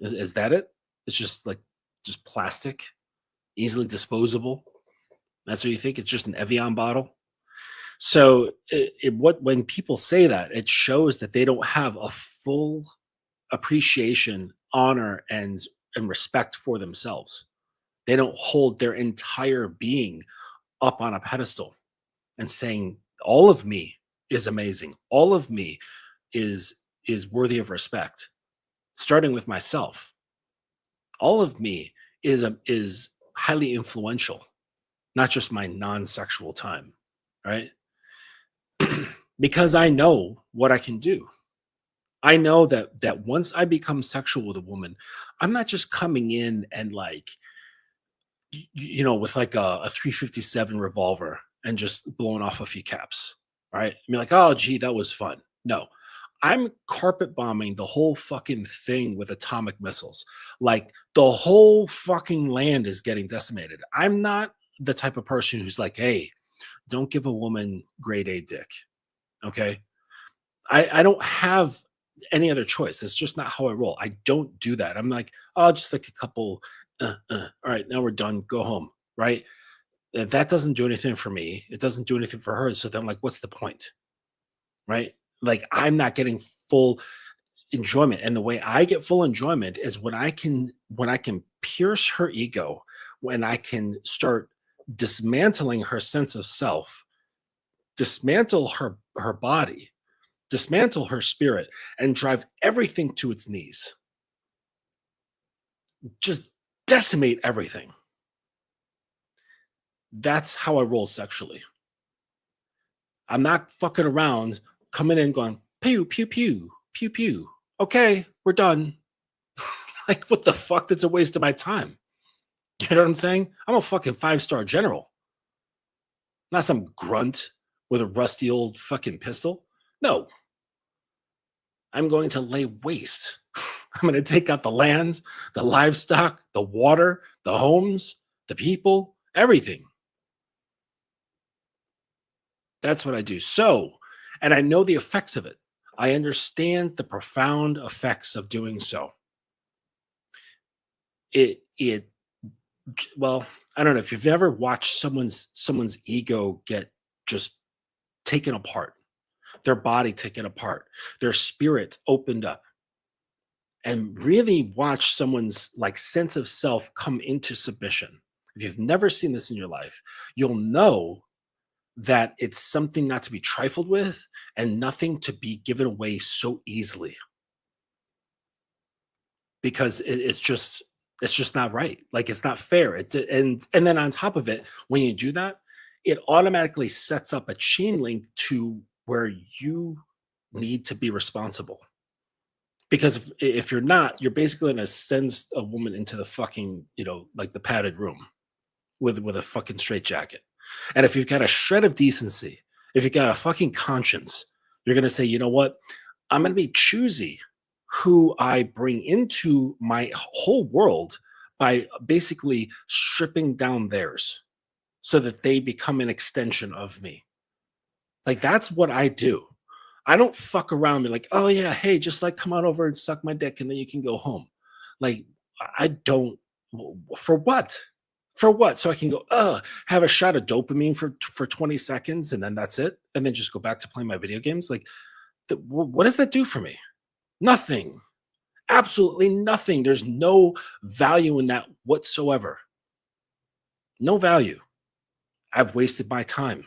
S1: Is that it? It's just like just plastic, easily disposable. That's what you think? It's just an Evian bottle. So when people say that, it shows that they don't have a full appreciation, honor, and respect for themselves. They don't hold their entire being up on a pedestal and saying, all of me is amazing. All of me is worthy of respect, starting with myself. All of me is highly influential, not just my non-sexual time, right? Because I know what I can do. I know that once I become sexual with a woman, I'm not just coming in and like, with like a 357 revolver and just blowing off a few caps, right? I mean, like, oh, gee, that was fun. No, I'm carpet bombing the whole fucking thing with atomic missiles. Like the whole fucking land is getting decimated. I'm not the type of person who's like, hey, don't give a woman grade A dick. Okay. I don't have any other choice. It's just not how I roll. I don't do that. I'm like, oh, just like a couple. All right, now we're done. Go home. Right. That doesn't do anything for me. It doesn't do anything for her. So then, like, what's the point? Right. Like, I'm not getting full enjoyment. And the way I get full enjoyment is when I can pierce her ego, when I can start dismantling her sense of self, dismantle her body, dismantle her spirit, and drive everything to its knees. Just decimate everything. That's how I roll sexually. I'm not fucking around, coming in going, pew, pew, pew, pew, pew. Okay, we're done. Like, what the fuck? That's a waste of my time. You know what I'm saying? I'm a fucking 5-star general. Not some grunt with a rusty old fucking pistol. No. I'm going to lay waste. I'm going to take out the lands, the livestock, the water, the homes, the people, everything. That's what I do. So, and I know the effects of it. I understand the profound effects of doing so. Well, I don't know if you've ever watched someone's ego get just taken apart, their body taken apart, their spirit opened up, and really watch someone's like sense of self come into submission. If you've never seen this in your life, you'll know that it's something not to be trifled with and nothing to be given away so easily, because it's just not right. Like, it's not fair. And then on top of it, when you do that, it automatically sets up a chain link to where you need to be responsible. Because if you're not, you're basically going to send a woman into the fucking, like the padded room with a fucking straitjacket. And if you've got a shred of decency, if you've got a fucking conscience, you're going to say, you know what? I'm going to be choosy who I bring into my whole world by basically stripping down theirs so that they become an extension of me. Like, that's what I do. I don't fuck around and be like, oh yeah, hey, just like come on over and suck my dick and then you can go home. Like, I don't. For what? For what? So I can go, have a shot of dopamine for 20 seconds and then that's it, and then just go back to playing my video games. Like, what does that do for me? Nothing. Absolutely nothing. There's no value in that whatsoever. No value. I've wasted my time.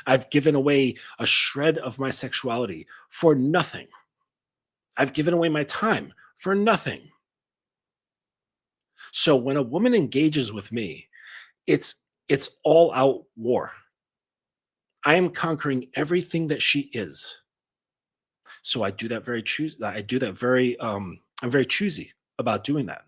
S1: I've given away a shred of my sexuality for nothing. I've given away my time for nothing. So when a woman engages with me, it's all out war. I am conquering everything that she is. So I do that very I'm very choosy about doing that.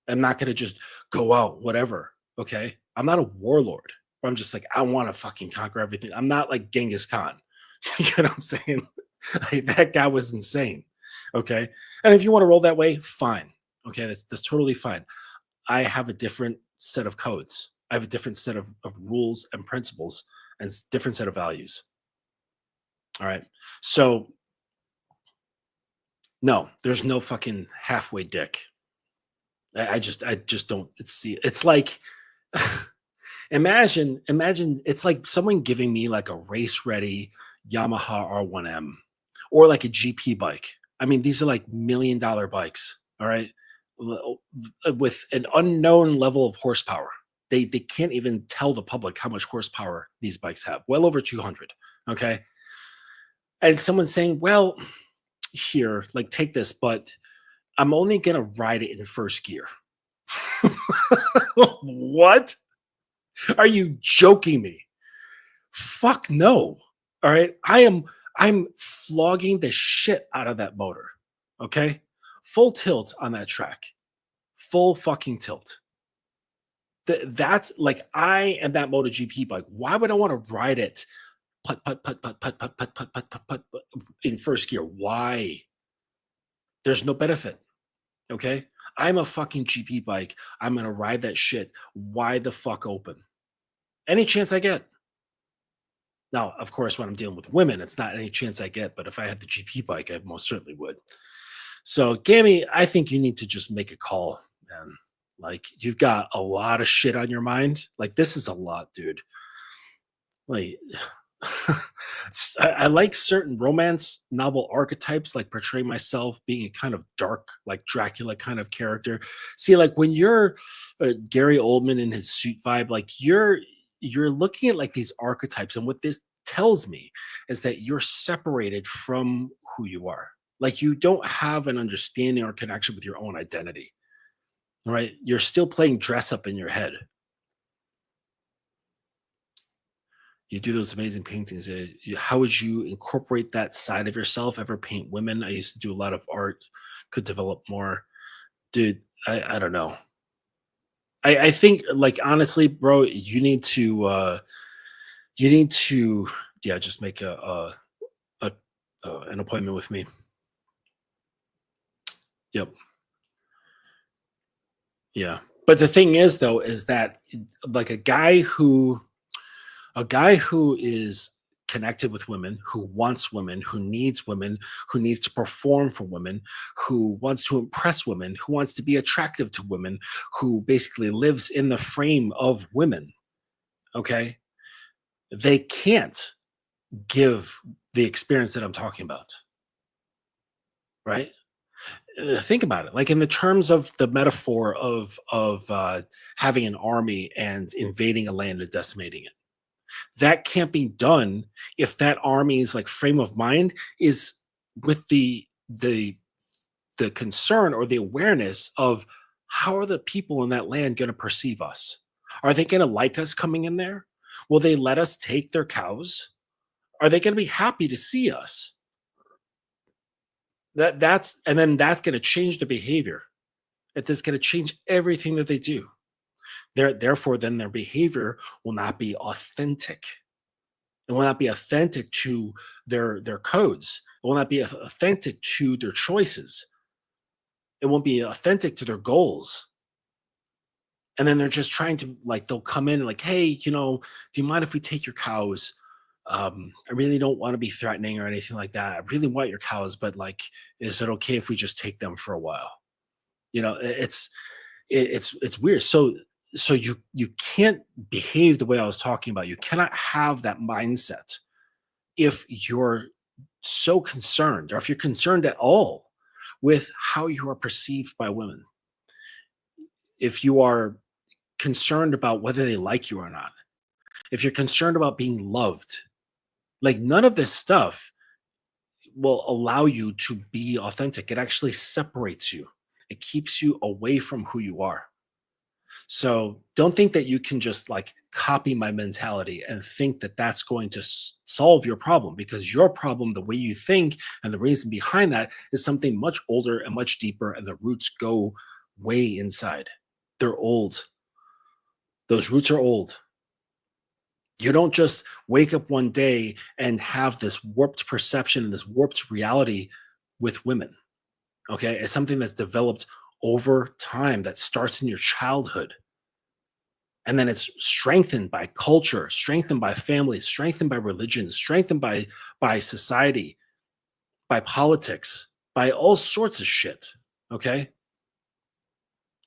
S1: I'm not going to just go out, whatever. Okay. I'm not a warlord. where I'm just like, I want to fucking conquer everything. I'm not like Genghis Khan. You know what I'm saying? Like, that guy was insane. Okay. And if you want to roll that way, fine. Okay. That's totally fine. I have a different set of codes. I have a different set of rules and principles and different set of values. All right. So no, there's no fucking halfway dick. I just don't see. It's like imagine it's like someone giving me like a race ready Yamaha R1M or like a GP bike. I mean, these are like $1 million bikes. All right, with an unknown level of horsepower. They can't even tell the public how much horsepower these bikes have. Well over 200. Okay, and someone's saying, well, here, like, take this, but I'm only gonna ride it in first gear. What? Are you joking me? Fuck no. All right. I'm flogging the shit out of that motor. Okay. Full tilt on that track. Full fucking tilt. That's like, I am that MotoGP bike. Why would I want to ride it put in first gear? Why? There's no benefit. Okay. I'm a fucking GP bike. I'm gonna ride that shit wide the fuck open. Any chance I get. Now, of course, when I'm dealing with women, it's not any chance I get, but if I had the GP bike, I most certainly would. So, Gammy, I think you need to just make a call, man. Like, you've got a lot of shit on your mind. Like, this is a lot, dude. Like, I like certain romance novel archetypes, like portray myself being a kind of dark, like Dracula kind of character. See, like when you're Gary Oldman in his suit vibe, like you're looking at like these archetypes, and what this tells me is that you're separated from who you are. Like you don't have an understanding or connection with your own identity. Right? You're still playing dress up in your head. You do those amazing paintings. How would you incorporate that side of yourself? Ever paint women? I used to do a lot of art. Could develop more, dude. I don't know. I think, like, honestly, bro, you need to yeah, just make an appointment with me. Yep. Yeah. But the thing is, though, is that like a guy who is connected with women, who wants women, who needs to perform for women, who wants to impress women, who wants to be attractive to women, who basically lives in the frame of women. Okay. They can't give the experience that I'm talking about. Right. Think about it. Like in the terms of the metaphor of having an army and invading a land and decimating it. That can't be done if that army's like frame of mind is with the concern or the awareness of how are the people in that land going to perceive us? Are they going to like us coming in there? Will they let us take their cows? Are they going to be happy to see us? That's going to change the behavior. That's going to change everything that they do. Therefore, then their behavior will not be authentic. It will not be authentic to their codes. It will not be authentic to their choices. It won't be authentic to their goals. And then they're just trying to, like, they'll come in like, hey, do you mind if we take your cows? I really don't want to be threatening or anything like that. I really want your cows, but like, is it okay if we just take them for a while? It's weird. So you can't behave the way I was talking about. You cannot have that mindset if you're so concerned, or if you're concerned at all with how you are perceived by women. If you are concerned about whether they like you or not, if you're concerned about being loved, like none of this stuff will allow you to be authentic. It actually separates you. It keeps you away from who you are. So don't think that you can just like copy my mentality and think that that's going to solve your problem, because your problem, the way you think and the reason behind that, is something much older and much deeper, and the roots go way inside. They're old. Those roots are old. You don't just wake up one day and have this warped perception and this warped reality with women. Okay. It's something that's developed over time that starts in your childhood. And then it's strengthened by culture, strengthened by family, strengthened by religion, strengthened by society, by politics, by all sorts of shit. Okay.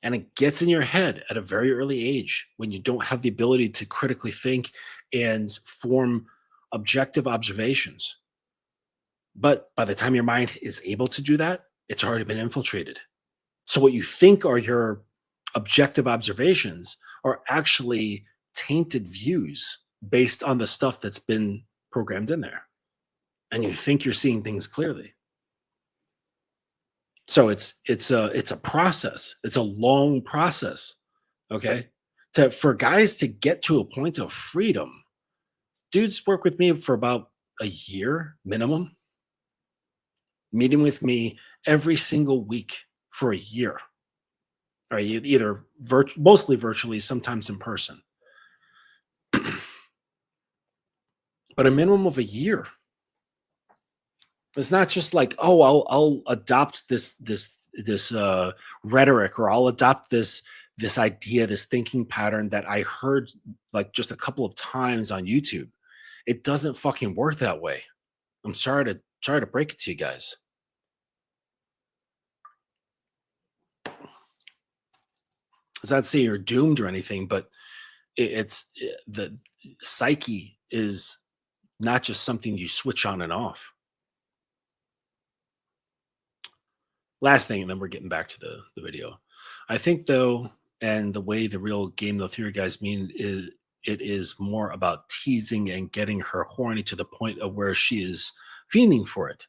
S1: And it gets in your head at a very early age when you don't have the ability to critically think and form objective observations. But by the time your mind is able to do that, it's already been infiltrated. So what you think are your objective observations are actually tainted views based on the stuff that's been programmed in there. And you think you're seeing things clearly. So it's a process. It's a long process. Okay. For guys to get to a point of freedom, dudes work with me for about a year minimum, meeting with me every single week for a year. Or either mostly virtually, sometimes in person. But a minimum of a year. It's not just like, oh, I'll adopt this rhetoric, or I'll adopt this idea, this thinking pattern that I heard like just a couple of times on YouTube. It doesn't fucking work that way. I'm sorry to break it to you guys. It's not saying you're doomed or anything, but the psyche is not just something you switch on and off. Last thing, and then we're getting back to the video. I think though, and the way the real game no theory guys mean is, it is more about teasing and getting her horny to the point of where she is fiending for it.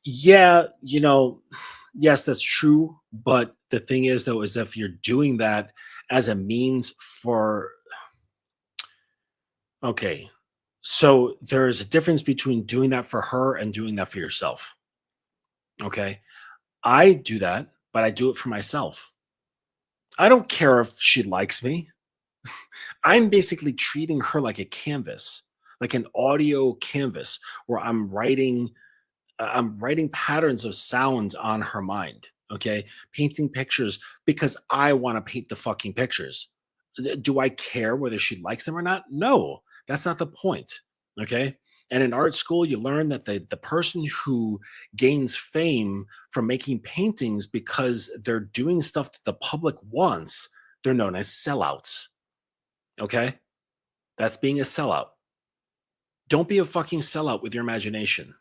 S1: Yeah, yes, that's true. But the thing is, though, is if you're doing that as a means for, okay, so there's a difference between doing that for her and doing that for yourself. Okay. I do that, but I do it for myself. I don't care if she likes me. I'm basically treating her like a canvas, like an audio canvas where I'm writing patterns of sound on her mind. Okay. Painting pictures because I want to paint the fucking pictures. Do I care whether she likes them or not? No, that's not the point. Okay. And in art school, you learn that the person who gains fame from making paintings because they're doing stuff that the public wants, they're known as sellouts. Okay. That's being a sellout. Don't be a fucking sellout with your imagination.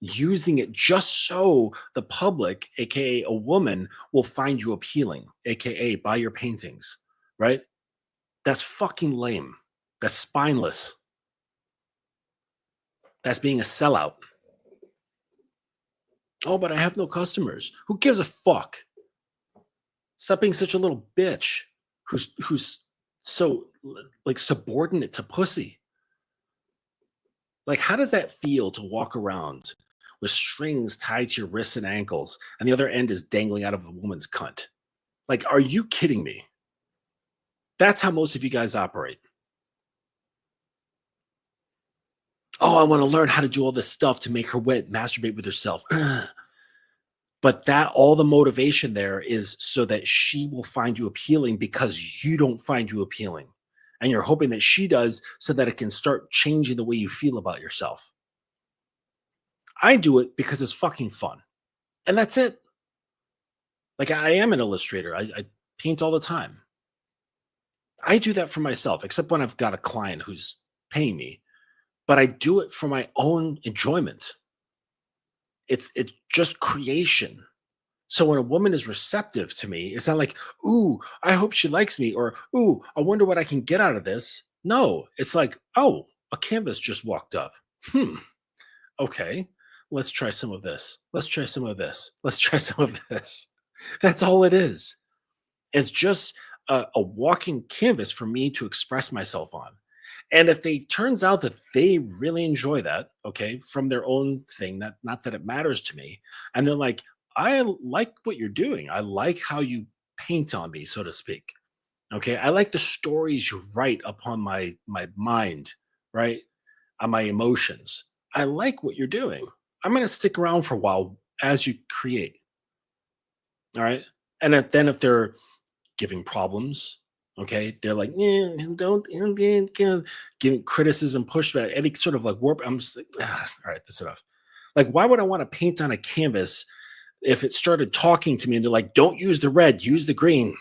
S1: Using it just so the public, aka a woman, will find you appealing, aka buy your paintings, right? That's fucking lame. That's spineless. That's being a sellout. Oh, but I have no customers. Who gives a fuck? Stop being such a little bitch who's so like subordinate to pussy. Like, how does that feel to walk around with strings tied to your wrists and ankles, and the other end is dangling out of a woman's cunt? Like, are you kidding me? That's how most of you guys operate. Oh, I want to learn how to do all this stuff to make her wet, masturbate with herself. But that all the motivation there is so that she will find you appealing because you don't find you appealing. And you're hoping that she does so that it can start changing the way you feel about yourself. I do it because it's fucking fun. And that's it. Like, I am an illustrator. I paint all the time. I do that for myself, except when I've got a client who's paying me. But I do it for my own enjoyment. It's just creation. So when a woman is receptive to me, it's not like, ooh, I hope she likes me, or ooh, I wonder what I can get out of this. No, it's like, oh, a canvas just walked up. Okay, let's try some of this. Let's try some of this. Let's try some of this. That's all it is. It's just a walking canvas for me to express myself on. And if they turns out that they really enjoy that, okay, from their own thing, not that it matters to me, and they're like, I like what you're doing. I like how you paint on me, so to speak. Okay. I like the stories you write upon my mind, right? On my emotions. I like what you're doing. I'm gonna stick around for a while as you create. All right. And then if they're giving problems, okay, they're like, yeah, don't giving criticism, pushback, any sort of like warp. I'm just like, all right, that's enough. Like, why would I want to paint on a canvas if it started talking to me and they're like, don't use the red, use the green?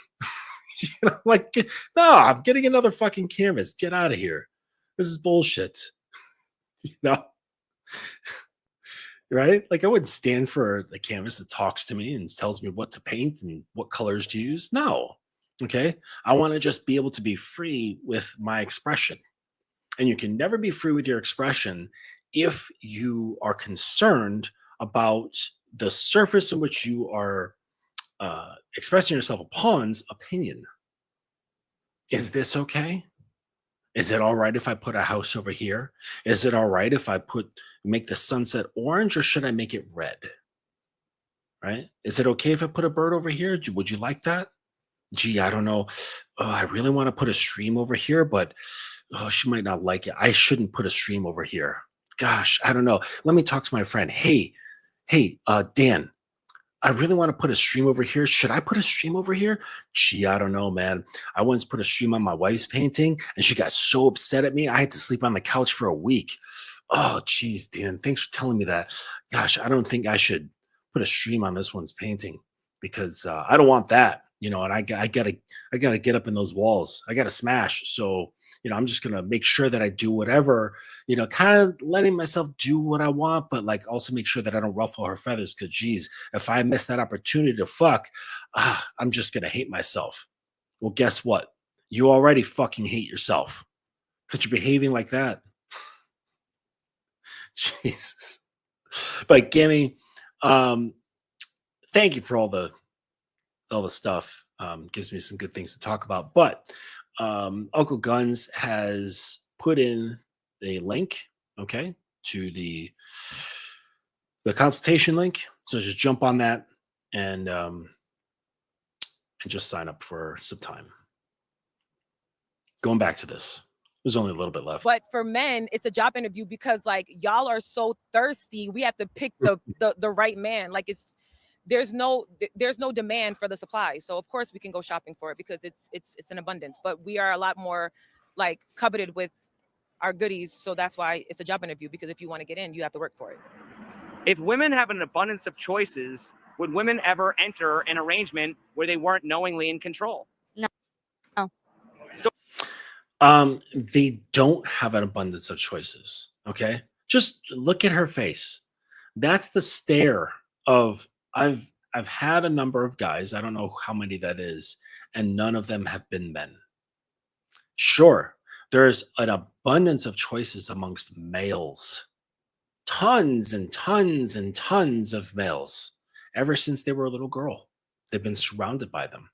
S1: Like, no, I'm getting another fucking canvas. Get out of here. This is bullshit. You know, right? Like, I wouldn't stand for a canvas that talks to me and tells me what to paint and what colors to use. No. Okay. I want to just be able to be free with my expression. And you can never be free with your expression if you are concerned about the surface in which you are expressing yourself upon's opinion. Is this okay? Is it all right if I put a house over here? Is it all right if I make the sunset orange, or should I make it red? Right? Is it okay if I put a bird over here? Would you like that? Gee, I don't know. Oh, I really want to put a stream over here, but oh, she might not like it. I shouldn't put a stream over here. Gosh, I don't know. Let me talk to my friend. Hey, Dan, I really want to put a stream over here. Should I put a stream over here? Gee, I don't know, man. I once put a stream on my wife's painting and she got so upset at me. I had to sleep on the couch for a week. Oh, geez, Dan, thanks for telling me that. Gosh, I don't think I should put a stream on this one's painting because I don't want that, and I gotta get up in those walls. I gotta smash. So, I'm just gonna make sure that I do whatever, kind of letting myself do what I want, but like also make sure that I don't ruffle her feathers. Cause geez, if I miss that opportunity to fuck, I'm just gonna hate myself. Well, guess what? You already fucking hate yourself because you're behaving like that. Jesus. But Gimme, thank you for all the stuff. Gives me some good things to talk about. But Uncle Guns has put in a link, okay, to the consultation link. So just jump on that and just sign up for some time. Going back to this, there's only a little bit left.
S8: But for men, it's a job interview because like y'all are so thirsty. We have to pick the right man. Like there's no demand for the supply. So of course we can go shopping for it because it's an abundance. But we are a lot more like coveted with our goodies. So that's why it's a job interview, because if you want to get in, you have to work for it.
S3: If women have an abundance of choices, would women ever enter an arrangement where they weren't knowingly in control?
S5: No. Oh.
S3: So
S1: they don't have an abundance of choices. Okay. Just look at her face. That's the stare of I've had a number of guys, I don't know how many that is, and none of them have been men. Sure, there's an abundance of choices amongst males. Tons and tons and tons of males. Ever since they were a little girl, they've been surrounded by them.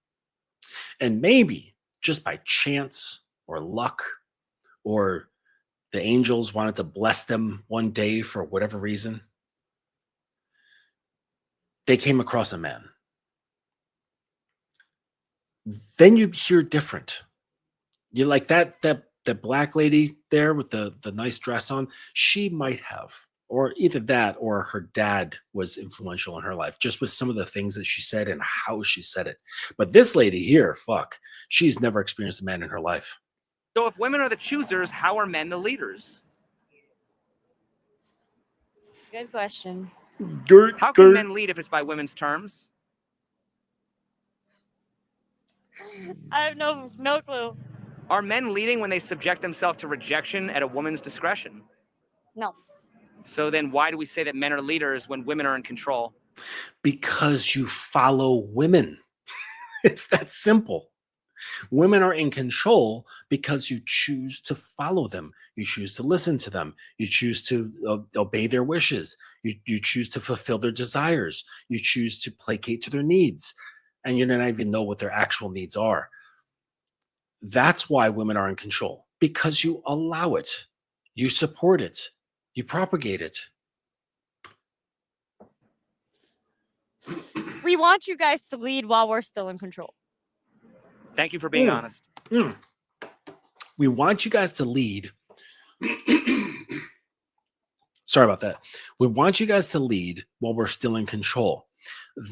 S1: And maybe just by chance or luck, or the angels wanted to bless them one day for whatever reason, they came across a man. Then you hear different. You like that black lady there with the nice dress on. She might have, or either that or her dad was influential in her life, just with some of the things that she said and how she said it. But this lady here, fuck, she's never experienced a man in her life.
S3: So if women are the choosers, how are men the leaders?
S5: Good question.
S3: How can men lead if it's by women's terms?
S5: I have no clue.
S3: Are men leading when they subject themselves to rejection at a woman's discretion?
S5: No.
S3: So then why do we say that men are leaders when women are in control?
S1: Because you follow women. It's that simple. Women are in control because you choose to follow them. You choose to listen to them. You choose to obey their wishes. You choose to fulfill their desires. You choose to placate to their needs. And you don't even know what their actual needs are. That's why women are in control, because you allow it. You support it. You propagate it.
S5: We want you guys to lead while we're still in control.
S3: Thank you for being honest.
S1: We want you guys to lead. Sorry about that. We want you guys to lead while we're still in control.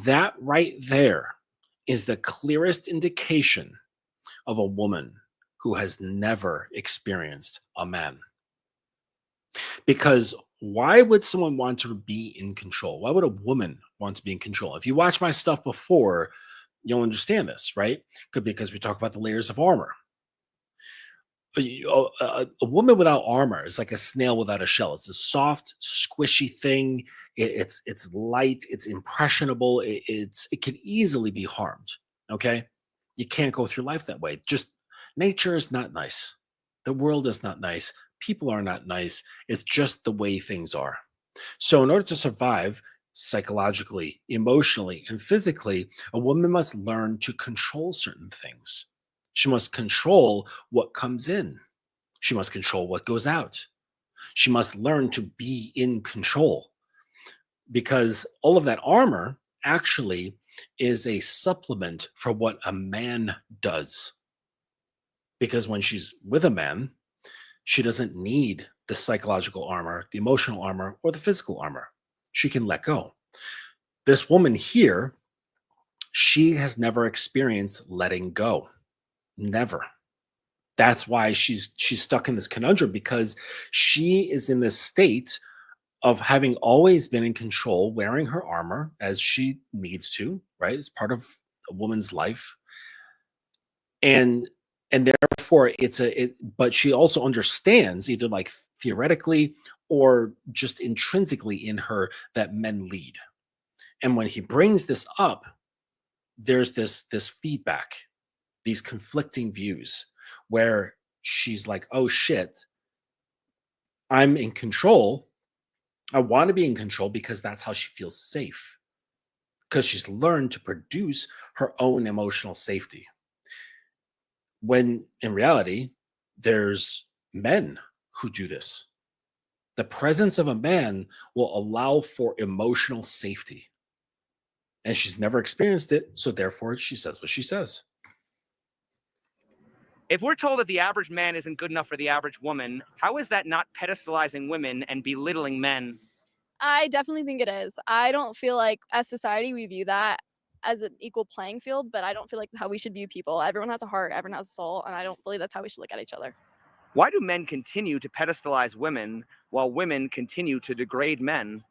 S1: That right there is the clearest indication of a woman who has never experienced a man. Because why would someone want to be in control? Why would a woman want to be in control? If you watch my stuff before, you'll understand this, right? Could be because we talk about the layers of armor. A woman without armor is like a snail without a shell. It's a soft, squishy thing. It's light. It's impressionable. It can easily be harmed. Okay, you can't go through life that way. Just nature is not nice. The world is not nice. People are not nice. It's just the way things are. So, in order to survive psychologically, emotionally, and physically, a woman must learn to control certain things. She must control what comes in. She must control what goes out. She must learn to be in control, because all of that armor actually is a supplement for what a man does. Because when she's with a man, she doesn't need the psychological armor, the emotional armor, or the physical armor. She can let go. This woman here, she has never experienced letting go. Never. That's why she's stuck in this conundrum, because she is in this state of having always been in control, wearing her armor as she needs to, right? It's part of a woman's life. And therefore but she also understands, either like theoretically or just intrinsically in her, that men lead. And when he brings this up, there's this feedback, these conflicting views, where she's like, oh shit, I'm in control. I want to be in control because that's how she feels safe, because she's learned to produce her own emotional safety. When in reality, there's men who do this. The presence of a man will allow for emotional safety. And she's never experienced it, so therefore she says what she says.
S3: If we're told that the average man isn't good enough for the average woman, how is that not pedestalizing women and belittling men?
S4: I definitely think it is. I don't feel like as society we view that as an equal playing field, but I don't feel like how we should view people. Everyone has a heart, everyone has a soul, and I don't believe that's how we should look at each other.
S3: Why do men continue to pedestalize women while women continue to degrade men?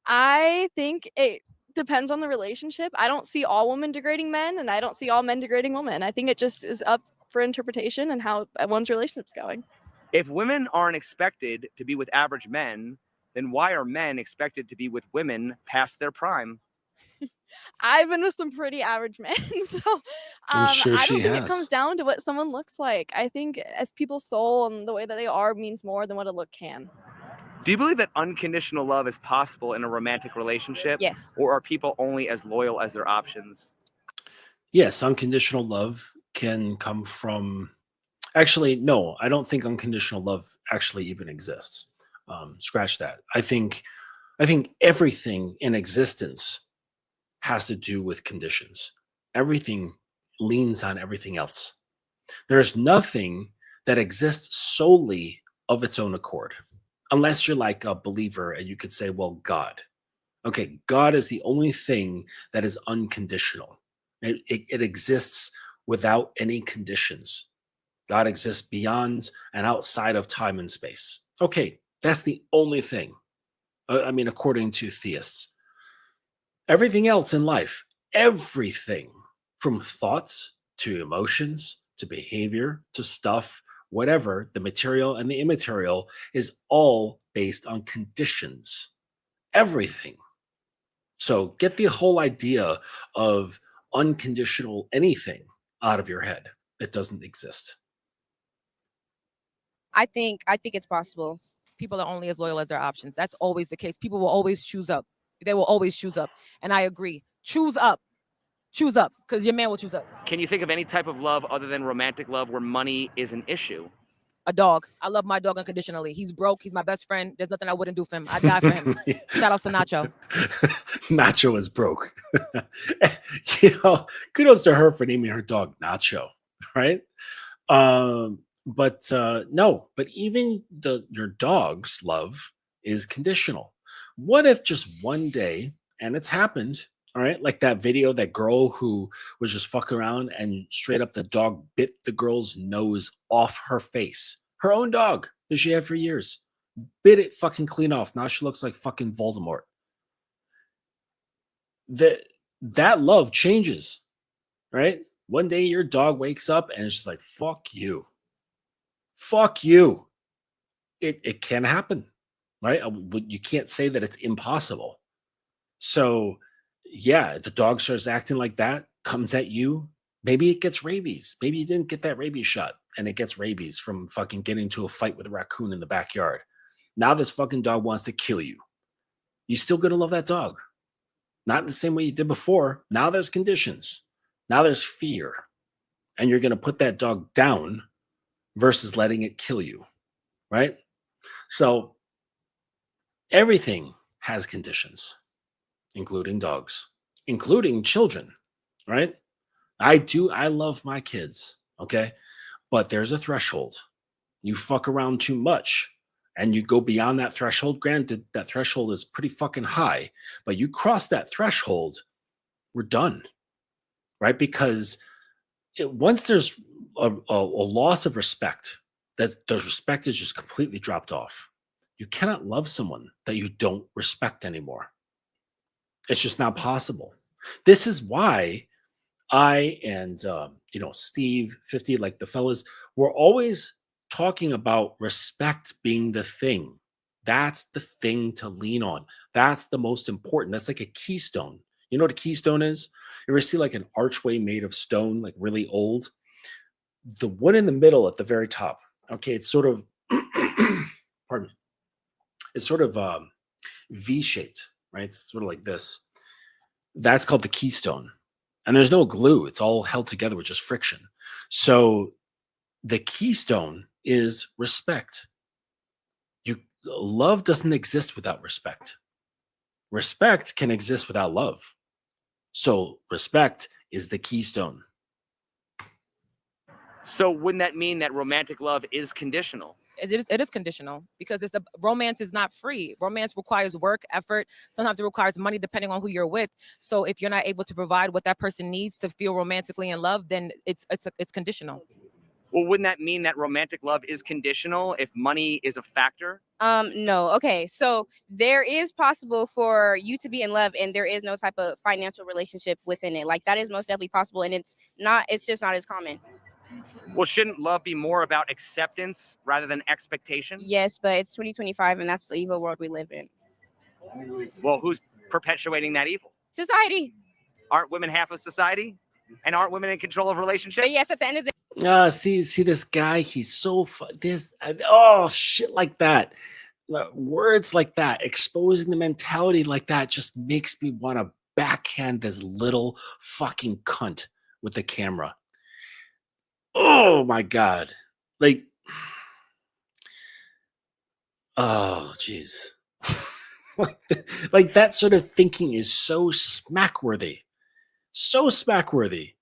S4: I think it depends on the relationship. I don't see all women degrading men, and I don't see all men degrading women. I think it just is up for interpretation and how one's relationship's going.
S3: If women aren't expected to be with average men, then why are men expected to be with women past their prime?
S4: I've been with some pretty average men, so
S1: I'm sure
S4: I
S1: she
S4: don't think it
S1: has.
S4: comes down to what someone looks like. I think as people's soul and the way that they are means more than what a look can.
S3: Do you believe that unconditional love is possible in a romantic relationship?
S7: Yes.
S3: Or are people only as loyal as their options?
S1: Yes, unconditional love can come from. Actually, no, I don't think unconditional love actually even exists. Scratch that. I think everything in existence has to do with conditions. Everything leans on everything else. There's nothing that exists solely of its own accord, unless you're like a believer and you could say, well, God. Okay, God is the only thing that is unconditional. It exists without any conditions. God exists beyond and outside of time and space. Okay, that's the only thing. I mean, according to theists. Everything else in life, everything from thoughts to emotions to behavior to stuff, whatever, the material and the immaterial, is all based on conditions. Everything. So get the whole idea of unconditional anything out of your head. It doesn't exist.
S7: I think it's possible.
S8: People are only as loyal as their options. That's always the case. People will always choose up. They will always choose up. And I agree. Choose up. Choose up, because your man will choose up.
S3: Can you think of any type of love other than romantic love where money is an issue?
S8: A dog. I love my dog unconditionally. He's broke. He's my best friend. There's nothing I wouldn't do for him. I'd die for him. Shout out to Nacho.
S1: Nacho is broke. Kudos to her for naming her dog Nacho, right? But even your dog's love is conditional. What if just one day, and it's happened, all right, like that video, that girl who was just fucking around and straight up the dog bit the girl's nose off her face, her own dog that she had for years, bit it fucking clean off. Now she looks like fucking Voldemort. That love changes, right? One day your dog wakes up and it's just like, fuck you. Fuck you. It can happen, right? But you can't say that it's impossible. So, yeah, the dog starts acting like that, comes at you. Maybe it gets rabies. Maybe you didn't get that rabies shot and it gets rabies from fucking getting into a fight with a raccoon in the backyard. Now this fucking dog wants to kill you. You still gonna love that dog. Not in the same way you did before. Now there's conditions. Now there's fear. And you're gonna put that dog down versus letting it kill you, right? So everything has conditions, including dogs, including children, right? I love my kids, okay? But there's a threshold. You fuck around too much and you go beyond that threshold. Granted, that threshold is pretty fucking high, but you cross that threshold, we're done, right? Because once there's a loss of respect, that the respect is just completely dropped off. You cannot love someone that you don't respect anymore. It's just not possible. This is why I and Steve 50, like the fellas, we're always talking about respect being the thing. That's the thing to lean on. That's the most important. That's like a keystone. You know what a keystone is? You ever see like an archway made of stone, like really old? The one in the middle at the very top. Okay, it's sort of pardon me. It's sort of V-shaped, right? It's sort of like this. That's called the keystone. And there's no glue. It's all held together with just friction. So the keystone is respect. Love doesn't exist without respect. Respect can exist without love. So respect is the keystone.
S3: So wouldn't that mean that romantic love is conditional?
S8: It is conditional because romance is not free. Romance requires work, effort. Sometimes it requires money depending on who you're with. So if you're not able to provide what that person needs to feel romantically in love, then it's conditional.
S3: Well, wouldn't that mean that romantic love is conditional if money is a factor?
S7: No. Okay. So there is possible for you to be in love and there is no type of financial relationship within it. Like that is most definitely possible and it's just not as common.
S3: Well, shouldn't love be more about acceptance rather than expectation?
S7: Yes, but it's 2025 and that's the evil world we live in.
S3: Well, who's perpetuating that evil?
S7: Society.
S3: Aren't women half of society? And aren't women in control of relationships?
S7: But yes, at the end of the
S1: See this guy, he's so shit like that. Words like that, exposing the mentality like that just makes me want to backhand this little fucking cunt with the camera. Oh my God. Like, oh jeez. Like that sort of thinking is so smackworthy. So smackworthy.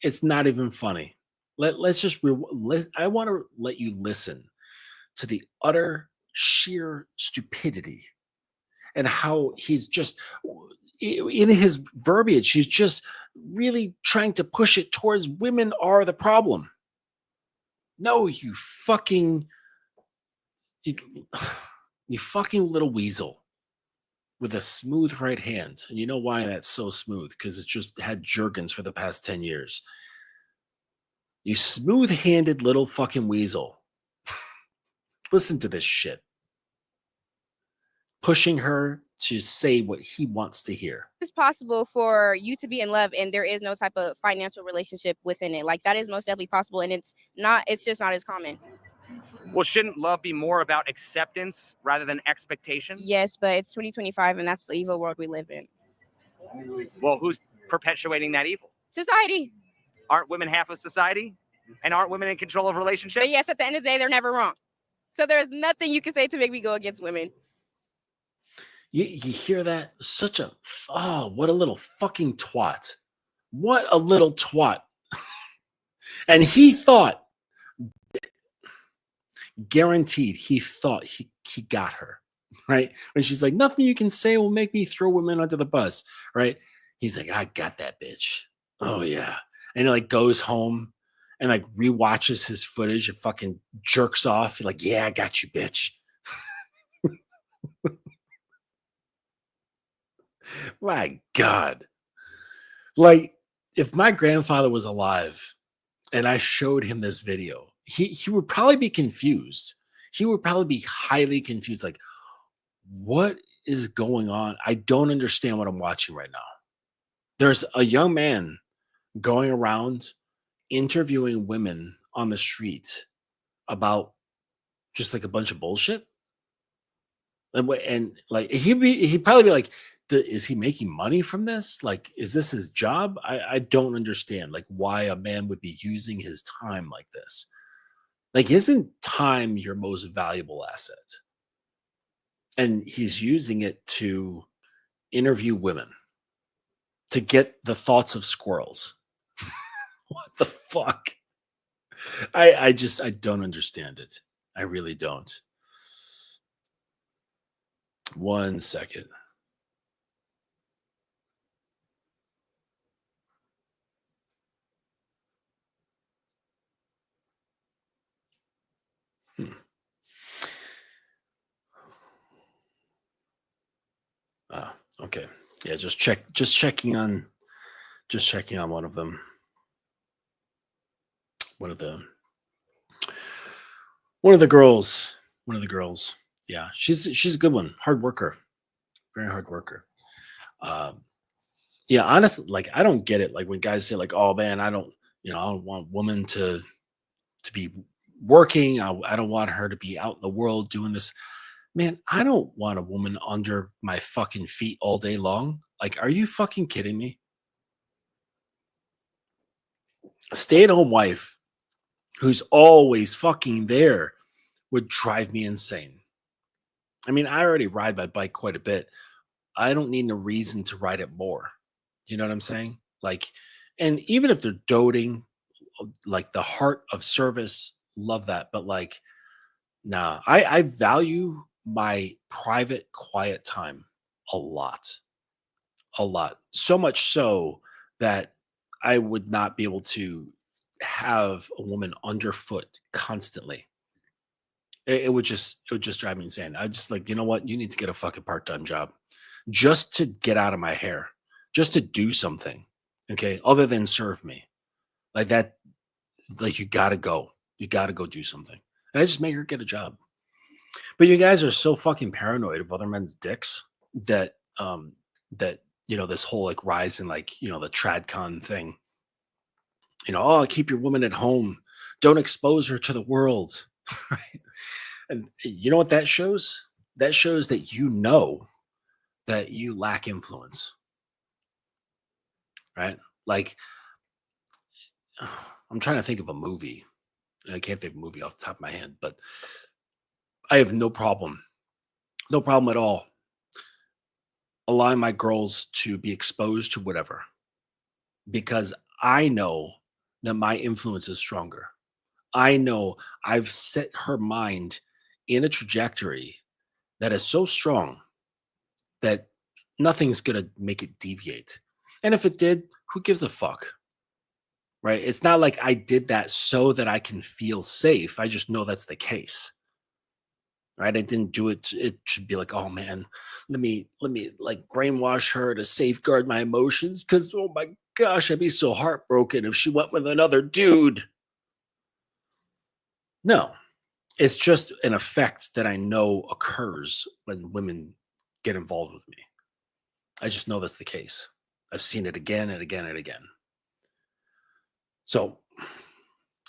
S1: It's not even funny. Let's just I want to let you listen to the utter sheer stupidity and how he's just in his verbiage, he's just really trying to push it towards women are the problem. No, you fucking little weasel with a smooth right hand. And you know why that's so smooth? Because it's just had Jergens for the past 10 years. You smooth-handed little fucking weasel. Listen to this shit. Pushing her to say what he wants to hear.
S7: It's possible for you to be in love and there is no type of financial relationship within it. Like that is most definitely possible and it's just not as common.
S3: Well, shouldn't love be more about acceptance rather than expectation?
S7: Yes, but it's 2025 and that's the evil world we live in.
S3: Well, who's perpetuating that evil?
S7: Society.
S3: Aren't women half of society? And aren't women in control of relationships?
S7: But yes, at the end of the day, they're never wrong. So there's nothing you can say to make me go against women.
S1: You hear that? Such a, oh, what a little fucking twat. What a little twat. And he thought, guaranteed, he thought he got her, right? When she's like, nothing you can say will make me throw women under the bus, right? He's like, I got that bitch. Oh yeah. And he like goes home and like rewatches his footage and fucking jerks off. Like, yeah, I got you, bitch. My God. Like, if my grandfather was alive and I showed him this video, he would probably be confused. He would probably be highly confused. Like, what is going on? I don't understand what I'm watching right now. There's a young man going around interviewing women on the street about just like a bunch of bullshit. And like he'd probably be like, is he making money from this? Like, is this his job? I don't understand like why a man would be using his time like this. Like, isn't time your most valuable asset? And he's using it to interview women to get the thoughts of squirrels. What the fuck? I don't understand it. I really don't. 1 second. Okay. Yeah, just checking on one of them. One of the girls. Yeah, she's a good one. Hard worker. Very hard worker. Yeah, honestly, like I don't get it. Like when guys say like, "Oh man, I don't want women to be working. I don't want her to be out in the world doing this." Man, I don't want a woman under my fucking feet all day long. Like, are you fucking kidding me? A stay-at-home wife who's always fucking there would drive me insane. I mean, I already ride my bike quite a bit. I don't need a reason to ride it more. You know what I'm saying? Like, and even if they're doting, like the heart of service, love that. But like, nah, I value my private, quiet time a lot. So much so that I would not be able to have a woman underfoot constantly. It would just drive me insane. I just like, you know what? You need to get a fucking part-time job just to get out of my hair, just to do something. Okay. Other than serve me like that. Like you gotta go do something. And I just make her get a job. But you guys are so fucking paranoid of other men's dicks that this whole like rise in like, the tradcon thing. Oh, keep your woman at home. Don't expose her to the world. Right. And you know what that shows? That shows that that you lack influence. Right? Like I'm trying to think of a movie. I can't think of a movie off the top of my head, but I have no problem at all allowing my girls to be exposed to whatever, because I know that my influence is stronger. I know I've set her mind in a trajectory that is so strong that nothing's going to make it deviate. And if it did, who gives a fuck? Right? It's not like I did that so that I can feel safe. I just know that's the case. Right? I didn't do it. It should be like, oh man, let me like brainwash her to safeguard my emotions. Cause oh my gosh, I'd be so heartbroken if she went with another dude. No, it's just an effect that I know occurs when women get involved with me. I just know that's the case. I've seen it again and again and again. So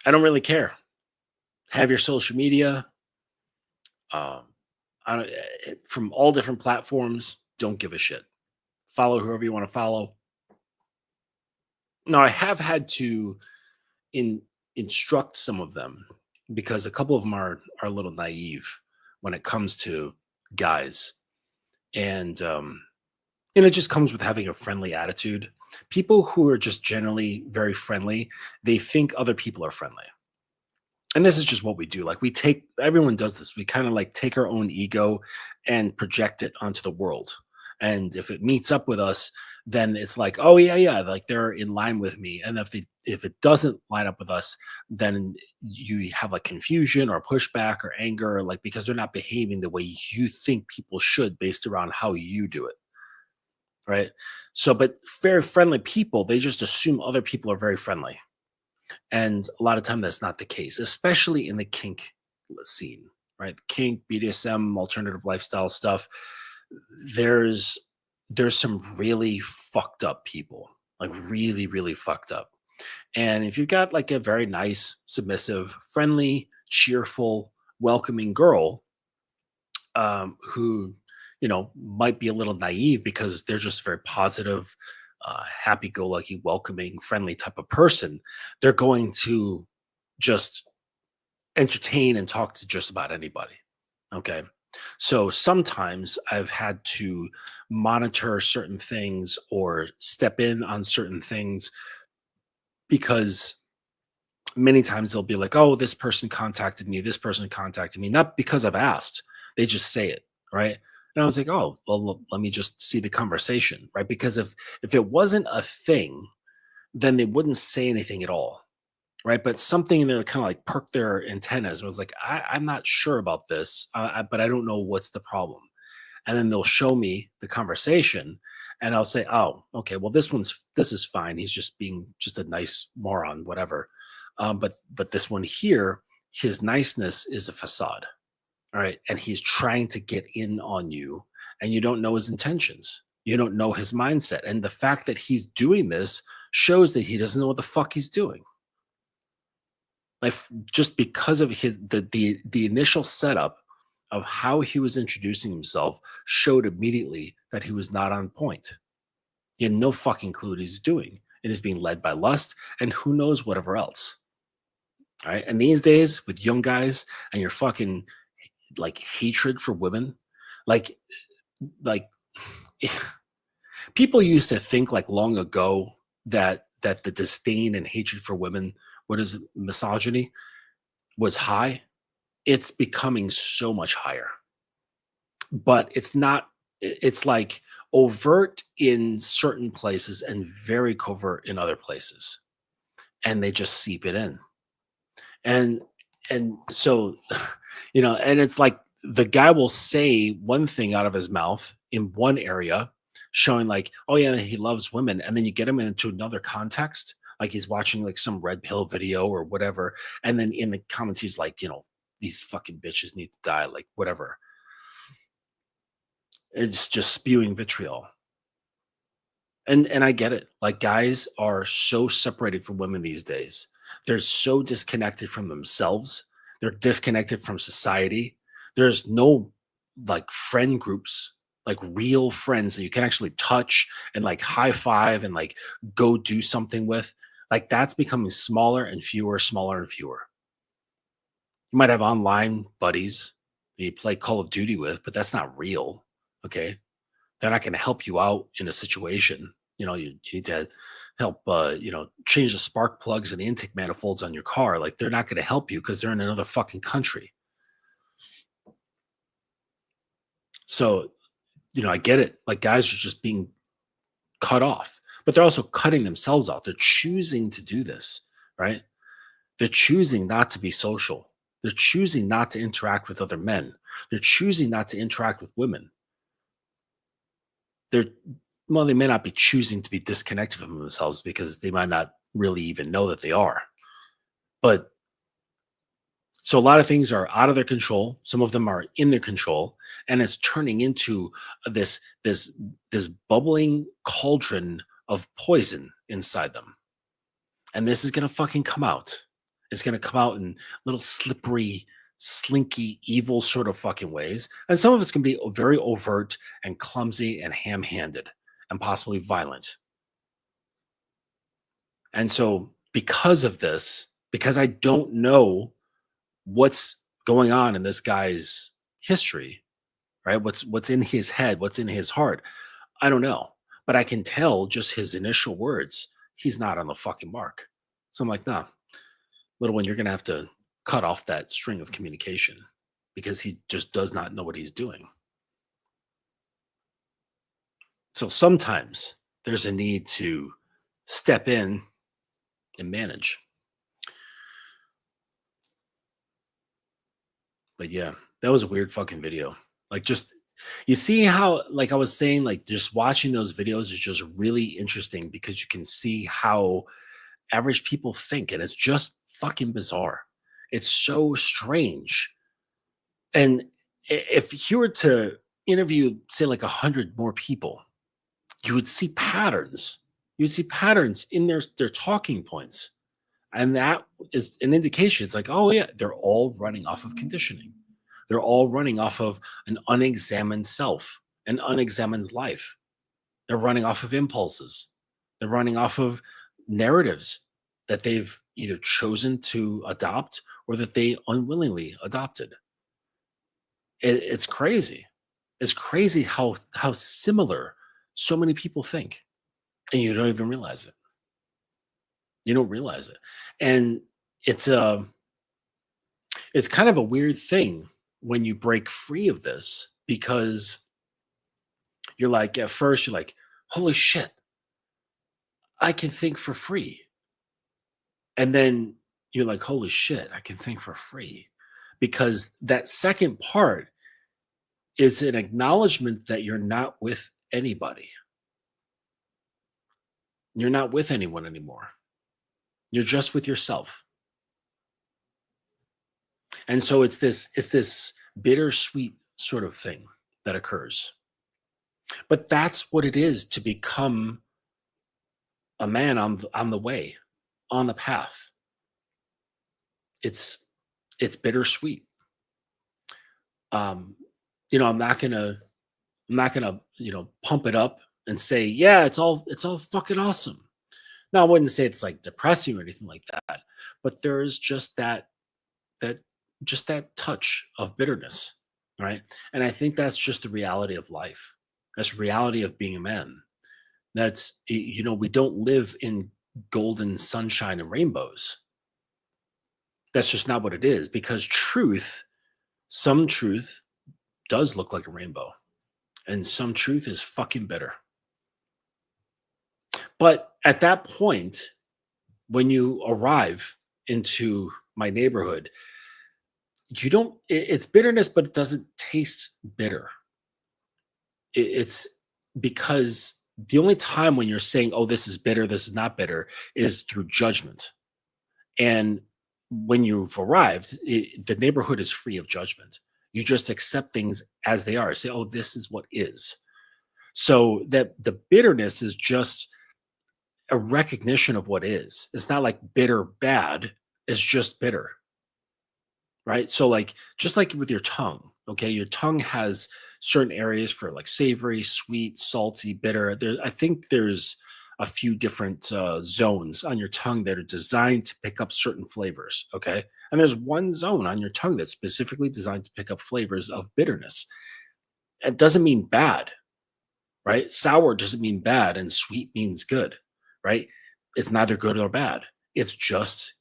S1: I don't really care. Have your social media. From all different platforms, don't give a shit. Follow whoever you want to follow. Now, I have had to, in instruct some of them, because a couple of them are a little naive when it comes to guys. And it just comes with having a friendly attitude. People who are just generally very friendly, they think other people are friendly. And this is just what we do. Like, everyone does this. We kind of like take our own ego and project it onto the world. And if it meets up with us, then it's like, oh yeah, like they're in line with me. And if it doesn't line up with us, then you have like confusion or pushback or anger, like because they're not behaving the way you think people should based around how you do it. Right. So, but very friendly people, they just assume other people are very friendly. And a lot of time that's not the case, especially in the kink scene, right? Kink, BDSM, alternative lifestyle stuff. There's some really fucked up people, like really, really fucked up. And if you've got like a very nice, submissive, friendly, cheerful, welcoming girl, who, might be a little naive because they're just very positive, happy-go-lucky, welcoming, friendly type of person, they're going to just entertain and talk to just about anybody. Okay. So sometimes I've had to monitor certain things or step in on certain things, because many times they'll be like, oh, this person contacted me, not because I've asked. They just say it, right? And I was like, oh, well, let me just see the conversation, right? Because if it wasn't a thing, then they wouldn't say anything at all, right? But something in there kind of like perked their antennas and was like, I'm not sure about this, but I don't know what's the problem. And then they'll show me the conversation, and I'll say, oh, okay, well, this is fine. He's just being just a nice moron, whatever. But this one here, his niceness is a facade. All right. And he's trying to get in on you, and you don't know his intentions. You don't know his mindset. And the fact that he's doing this shows that he doesn't know what the fuck he's doing. Like, just because of the initial setup of how he was introducing himself showed immediately that he was not on point. He had no fucking clue what he's doing. It is being led by lust and who knows whatever else. All right. And these days with young guys and your fucking like hatred for women, like people used to think like long ago that the disdain and hatred for women, what is it, misogyny, was high. It's becoming so much higher, but it's not. It's like overt in certain places and very covert in other places, and they just seep it in. And so, and it's like the guy will say one thing out of his mouth in one area, showing like, oh yeah, he loves women, and then you get him into another context, like he's watching like some red pill video or whatever, and then in the comments he's like, these fucking bitches need to die, like whatever. It's just spewing vitriol. And I get it. Like, guys are so separated from women these days. They're so disconnected from themselves. They're disconnected from society. There's no like friend groups, like real friends that you can actually touch and like high five and like go do something with. Like, that's becoming smaller and fewer. You might have online buddies that you play Call of Duty with, but that's not real. Okay. They're not going to help you out in a situation. You need to help, change the spark plugs and the intake manifolds on your car. Like, they're not going to help you because they're in another fucking country. So, I get it. Like, guys are just being cut off, but they're also cutting themselves off. They're choosing to do this, right? They're choosing not to be social. They're choosing not to interact with other men. They're choosing not to interact with women. They may not be choosing to be disconnected from themselves because they might not really even know that they are. But so a lot of things are out of their control. Some of them are in their control, and it's turning into this bubbling cauldron of poison inside them. And this is going to fucking come out. It's going to come out in little slippery, slinky, evil sort of fucking ways. And some of it's going to be very overt and clumsy and ham-handed and possibly violent. And so because of this, because I don't know what's going on in this guy's history, right? What's in his head, what's in his heart. I don't know. But I can tell just his initial words, he's not on the fucking mark. So I'm like, nah, little one, you're gonna have to cut off that string of communication because he just does not know what he's doing. So sometimes there's a need to step in and manage. But yeah, that was a weird fucking video. Like, just you see how, like I was saying, like just watching those videos is just really interesting because you can see how average people think, and it's just fucking bizarre. It's so strange. And if you were to interview, say, like 100 more people, you would see patterns. You would see patterns in their talking points. And that is an indication. It's like, oh yeah, they're all running off of conditioning. They're all running off of an unexamined self, an unexamined life. They're running off of impulses. They're running off of narratives that they've either chosen to adopt or that they unwillingly adopted. It's crazy. It's crazy how similar so many people think, and you don't even realize it. You don't realize it, and it's kind of a weird thing when you break free of this, because you're like, at first you're like, holy shit, I can think for free. And then you're like, holy shit, I can think for free. Because that second part is an acknowledgement that you're not with anybody. You're not with anyone anymore. You're just with yourself. And so it's this bittersweet sort of thing that occurs. But that's what it is to become a man on the way, on the path. It's bittersweet. I'm not gonna pump it up and say, yeah, it's all fucking awesome. Now, I wouldn't say it's like depressing or anything like that, but there is just that touch of bitterness, right? And I think that's just the reality of life. That's the reality of being a man. That's, we don't live in golden sunshine and rainbows. That's just not what it is, because some truth does look like a rainbow, and some truth is fucking bitter. But at that point, when you arrive into my neighborhood, it's bitterness, but it doesn't taste bitter. It's because the only time when you're saying, oh, this is bitter, this is not bitter, is through judgment. And when you've arrived, the neighborhood is free of judgment. You just accept things as they are. Say, oh, this is what is. So that the bitterness is just a recognition of what is. It's not like bitter bad. It's just bitter. Right? So like, just like with your tongue, okay, your tongue has certain areas for like savory, sweet, salty, bitter. I think there's a few different zones on your tongue that are designed to pick up certain flavors. Okay. And there's one zone on your tongue that's specifically designed to pick up flavors of bitterness. It doesn't mean bad, right? Sour doesn't mean bad, and sweet means good, right? It's neither good nor bad. It's just,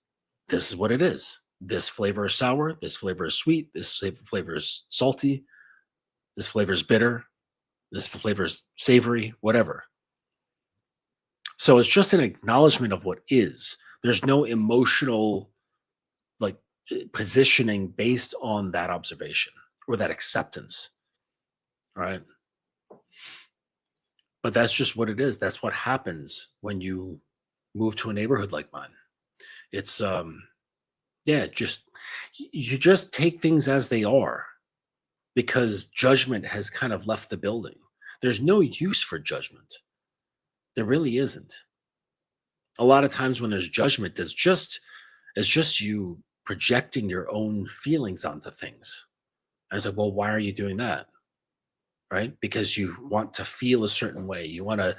S1: this is what it is. This flavor is sour. This flavor is sweet. This flavor is salty. This flavor is bitter. This flavor is savory, whatever. So it's just an acknowledgement of what is. There's no emotional positioning based on that observation or that acceptance, right? But that's just what it is. That's what happens when you move to a neighborhood like mine. It's you just take things as they are, because judgment has kind of left the building. There's no use for judgment. There really isn't. A lot of times when there's judgment, it's just you projecting your own feelings onto things. And it's like, well, why are you doing that? Right? Because you want to feel a certain way. You want to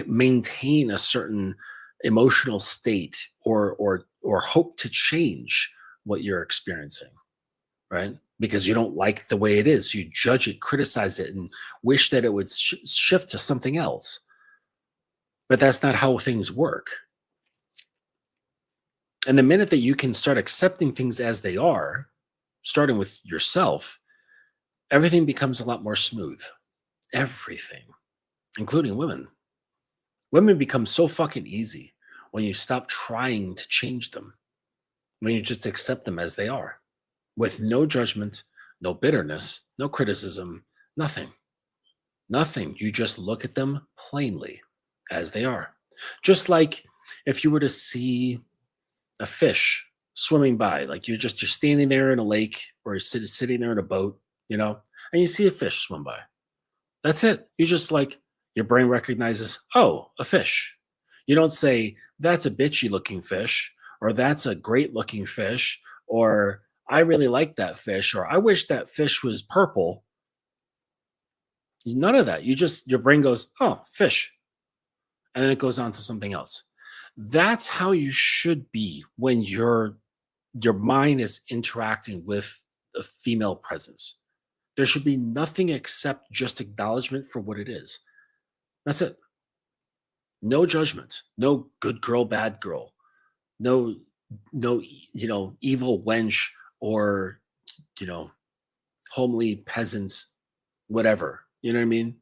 S1: maintain a certain emotional state or or hope to change what you're experiencing, right? Because you don't like the way it is. You judge it, criticize it, and wish that it would shift to something else. But that's not how things work. And the minute that you can start accepting things as they are, starting with yourself, everything becomes a lot more smooth. Everything, including women. Women become so fucking easy when you stop trying to change them, when you just accept them as they are, with no judgment, no bitterness, no criticism, nothing. Nothing. You just look at them plainly as they are. Just like if you were to see a fish swimming by, like you're standing there in a lake or sitting there in a boat, and you see a fish swim by. That's it. You just like, your brain recognizes, oh, a fish. You don't say, that's a bitchy looking fish, or that's a great looking fish, or I really like that fish, or I wish that fish was purple. None of that. Your brain goes, oh, fish. And then it goes on to something else. That's how you should be when your mind is interacting with a female presence. There should be nothing except just acknowledgement for what it is. That's it. No judgment. No good girl, bad girl. No, evil wench or, homely peasants, whatever. You know what I mean?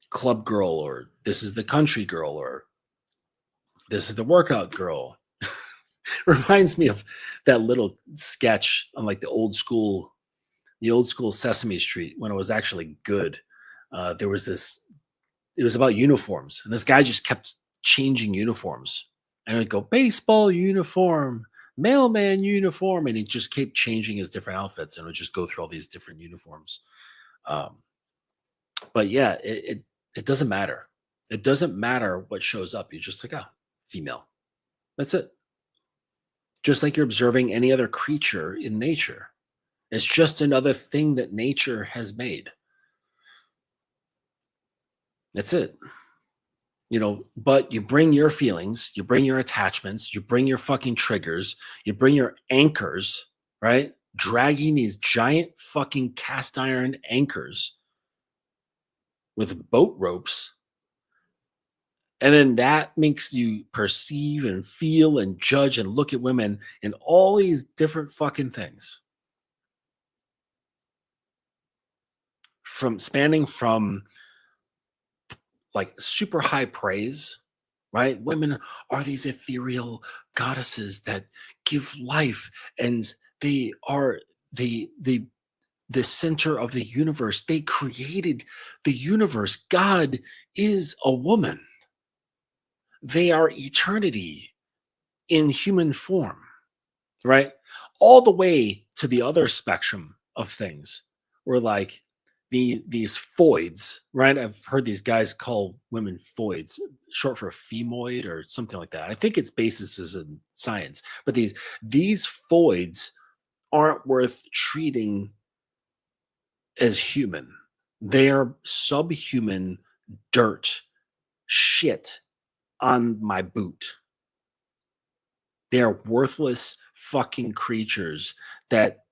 S1: Club girl, or this is the country girl, or this is the workout girl. Reminds me of that little sketch on like the old school Sesame Street when it was actually good. There was it was about uniforms, and this guy just kept changing uniforms, and it would go baseball uniform, mailman uniform, and he just kept changing his different outfits, and would just go through all these different uniforms. But yeah, it doesn't matter. It doesn't matter what shows up. You're just like, female. That's it. Just like you're observing any other creature in nature. It's just another thing that nature has made. That's it. But you bring your feelings, you bring your attachments, you bring your fucking triggers, you bring your anchors, right? Dragging these giant fucking cast iron anchors with boat ropes. And then that makes you perceive and feel and judge and look at women in all these different fucking things. Spanning from like super high praise, right? Women are these ethereal goddesses that give life, and they are the center of the universe. They created the universe. God is a woman. They are eternity in human form, right? All the way to the other spectrum of things, where like these foids, right? I've heard these guys call women foids, short for femoid or something like that. I think its basis is in science, but these foids aren't worth treating as human. They are subhuman dirt, shit on my boot. They are worthless fucking creatures that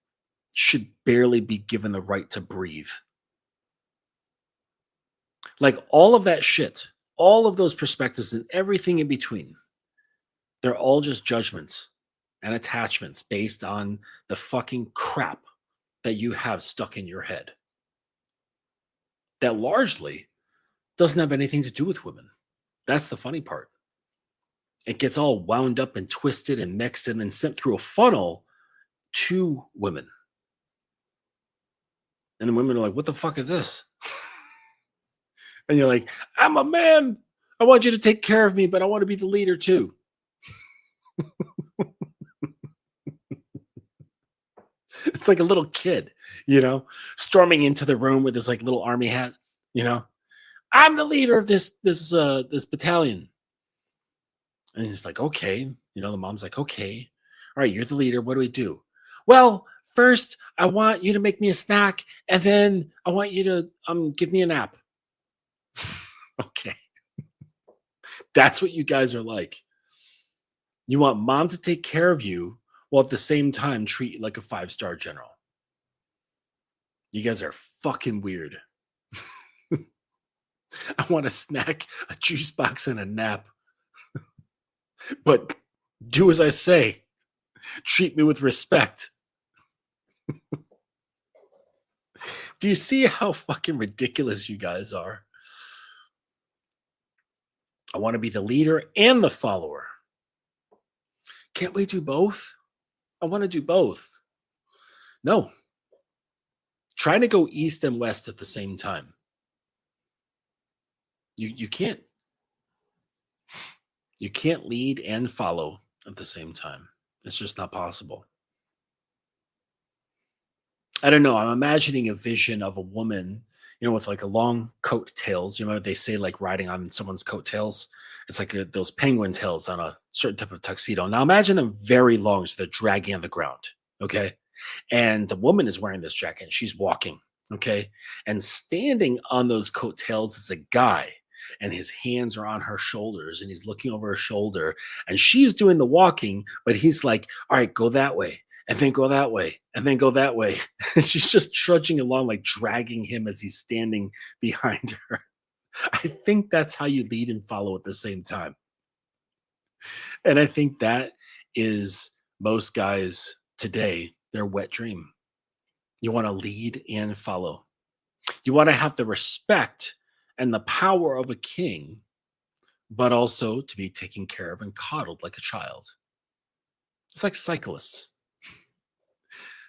S1: should barely be given the right to breathe. Like all of that shit, all of those perspectives and everything in between, they're all just judgments and attachments based on the fucking crap that you have stuck in your head. That largely doesn't have anything to do with women. That's the funny part. It gets all wound up and twisted and mixed and then sent through a funnel to women. And the women are like, what the fuck is this? And you're like, I'm a man. I want you to take care of me, but I want to be the leader too. It's like a little kid, storming into the room with his like little army hat, I'm the leader of this battalion. And he's like, okay. The mom's like, okay. All right, you're the leader. What do we do? Well, first, I want you to make me a snack, and then I want you to give me a nap. Okay. That's what you guys are like. You want mom to take care of you while at the same time treat you like a 5-star general. You guys are fucking weird. I want a snack, a juice box, and a nap. But do as I say. Treat me with respect. Do you see how fucking ridiculous you guys are? I want to be the leader and the follower. Can't we do both? I want to do both. No. Trying to go east and west at the same time. You can't. You can't lead and follow at the same time. It's just not possible. I don't know. I'm imagining a vision of a woman, with like a long coat tails. You know, they say like riding on someone's coattails. It's like those penguin tails on a certain type of tuxedo. Now imagine them very long, so they're dragging on the ground. Okay. And the woman is wearing this jacket and she's walking. Okay. And standing on those coattails is a guy, and his hands are on her shoulders and he's looking over her shoulder, and she's doing the walking, but he's like, all right, go that way. And then go that way, and then go that way. And she's just trudging along, like dragging him as he's standing behind her. I think that's how you lead and follow at the same time. And I think that is most guys today, their wet dream. You want to lead and follow. You want to have the respect and the power of a king, but also to be taken care of and coddled like a child. It's like cyclists.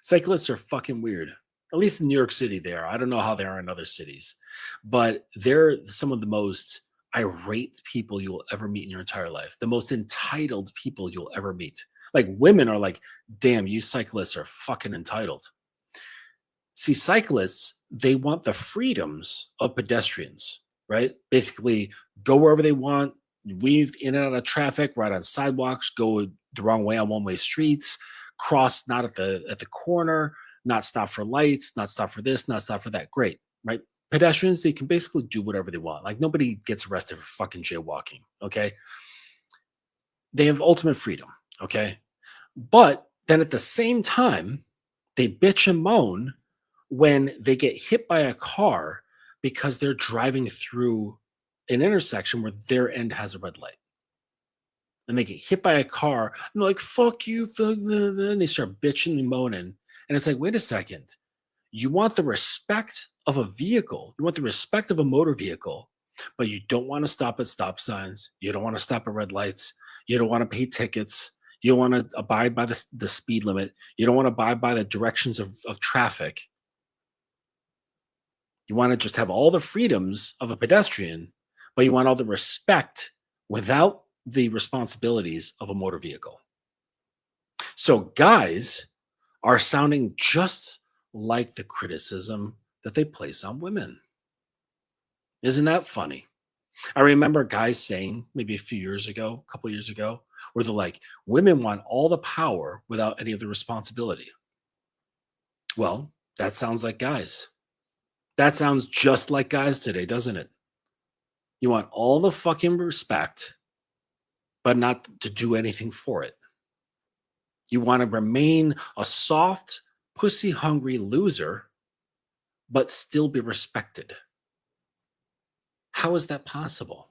S1: Cyclists are fucking weird. At least in New York City, they are. I don't know how they are in other cities, but they're some of the most irate people you will ever meet in your entire life. The most entitled people you'll ever meet. Like women are like, damn, you cyclists are fucking entitled. See, cyclists, they want the freedoms of pedestrians, right? Basically, go wherever they want, weave in and out of traffic, ride on sidewalks, go the wrong way on one-way streets, cross not at the corner, not stop for lights, not stop for this, not stop for that. Great, right? Pedestrians, they can basically do whatever they want. Like nobody gets arrested for fucking jaywalking, okay? They have ultimate freedom, okay? But then at the same time, they bitch and moan when they get hit by a car because they're driving through an intersection where their end has a red light. And they get hit by a car, and they're like, fuck you, fuck, and they start bitching and moaning. And it's like, wait a second. You want the respect of a vehicle. You want the respect of a motor vehicle, but you don't want to stop at stop signs. You don't want to stop at red lights. You don't want to pay tickets. You don't want to abide by the speed limit. You don't want to abide by the directions of traffic. You want to just have all the freedoms of a pedestrian, but you want all the respect without the responsibilities of a motor vehicle. So guys are sounding just like the criticism that they place on women. Isn't that funny? I remember guys saying maybe a few years ago, a couple years ago, where they're like, women want all the power without any of the responsibility. Well, that sounds like guys. That sounds just like guys today, doesn't it? You want all the fucking respect, but not to do anything for it. You want to remain a soft, pussy-hungry loser, but still be respected. How is that possible?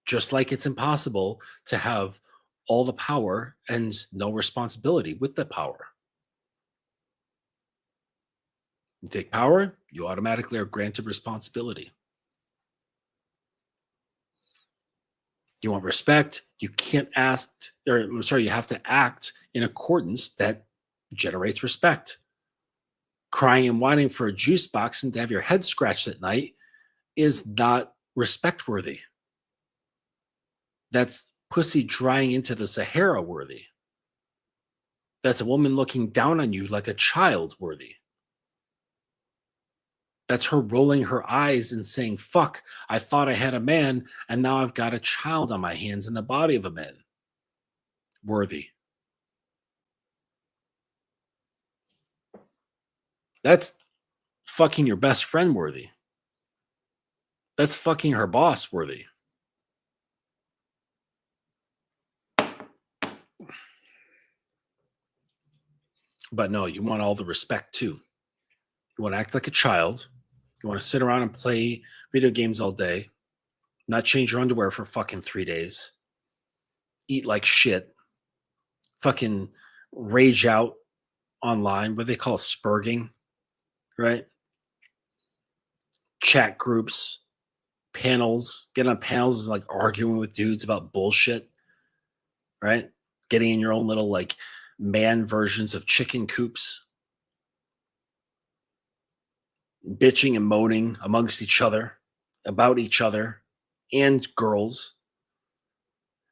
S1: Just like it's impossible to have all the power and no responsibility with the power. You take power, you automatically are granted responsibility. You want respect, you can't ask, or I'm sorry, you have to act in accordance that generates respect. Crying and whining for a juice box and to have your head scratched at night is not respect worthy. That's pussy drying into the Sahara worthy. That's a woman looking down on you like a child worthy. That's her rolling her eyes and saying, fuck, I thought I had a man, and now I've got a child on my hands in the body of a man. Worthy. That's fucking your best friend worthy. That's fucking her boss worthy. But no, you want all the respect too. You want to act like a child. You want to sit around and play video games all day, not change your underwear for fucking 3 days, eat like shit, fucking rage out online, what they call spurging, right? Chat groups, panels, get on panels and like arguing with dudes about bullshit, right? Getting in your own little like man versions of chicken coops, bitching and moaning amongst each other about each other and girls.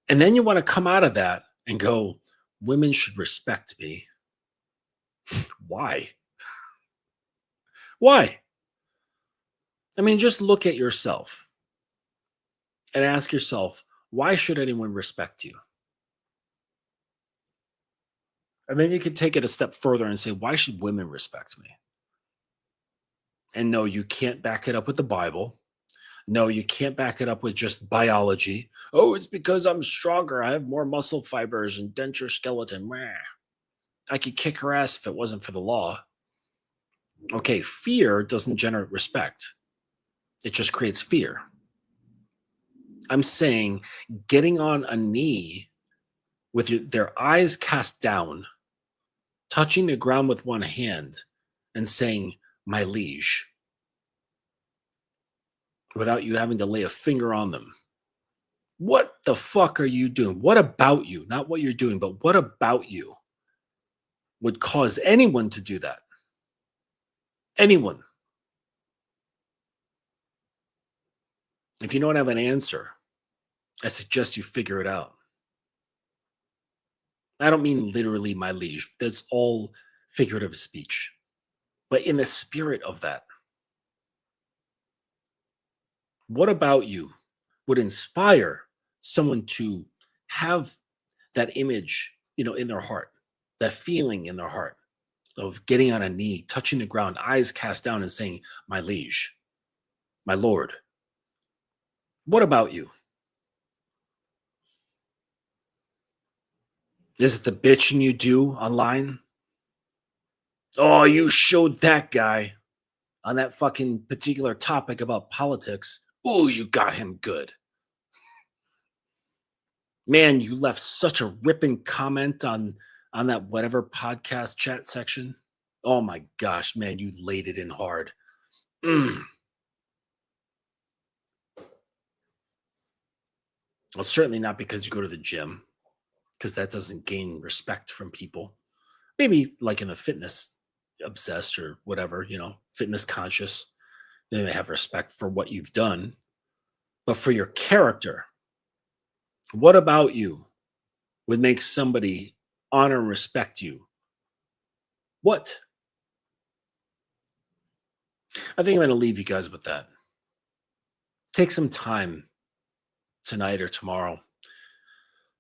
S1: And then you want to come out of that and go, women should respect me. Why? Why? I mean, just look at yourself and ask yourself, why should anyone respect you? And then you can take it a step further and say, why should women respect me? And no, you can't back it up with the Bible. No, you can't back it up with just biology. Oh, it's because I'm stronger. I have more muscle fibers and denture skeleton. Meh. I could kick her ass if it wasn't for the law. Okay, fear doesn't generate respect. It just creates fear. I'm saying getting on a knee with their eyes cast down, touching the ground with one hand and saying, my liege, without you having to lay a finger on them. What the fuck are you doing? What about you? Not what you're doing, but what about you would cause anyone to do that? Anyone. If you don't have an answer, I suggest you figure it out. I don't mean literally, my liege. That's all figurative speech. But in the spirit of that, what about you would inspire someone to have that image, in their heart, that feeling in their heart of getting on a knee, touching the ground, eyes cast down and saying, my liege, my lord? What about you? Is it the bitching you do online? Oh, you showed that guy on that fucking particular topic about politics. Oh, you got him good. Man, you left such a ripping comment on that whatever podcast chat section. Oh my gosh, man, you laid it in hard. Well, certainly not because you go to the gym, because that doesn't gain respect from people. Maybe like in the fitness obsessed or whatever, fitness conscious, they have respect for what you've done. But for your character, what about you would make somebody honor and respect you? What? I think I'm going to leave you guys with that. Take some time tonight or tomorrow.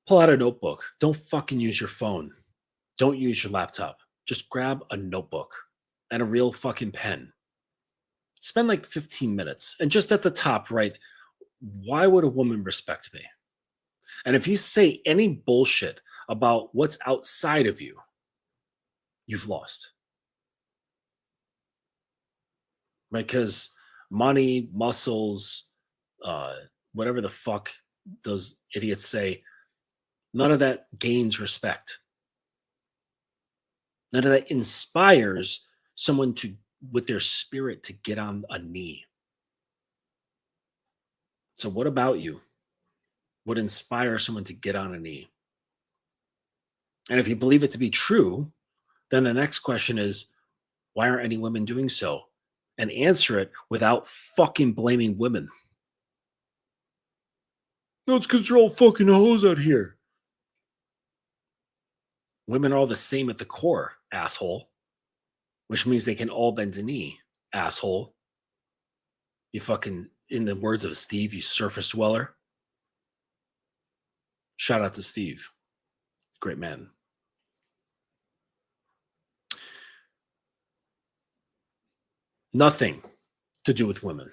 S1: Pull out a notebook. Don't fucking use your phone. Don't use your laptop. Just grab a notebook and a real fucking pen. Spend like 15 minutes. And just at the top, write, why would a woman respect me? And if you say any bullshit about what's outside of you, you've lost. Because money, muscles, whatever the fuck those idiots say, none of that gains respect. None of that inspires someone with their spirit to get on a knee. So what about you would inspire someone to get on a knee? And if you believe it to be true, then the next question is, why aren't any women doing so? And answer it without fucking blaming women. No, it's because they're all fucking hoes out here. Women are all the same at the core, asshole. Which means they can all bend a knee, asshole. You fucking, in the words of Steve, you surface dweller. Shout out to Steve. Great man. Nothing to do with women.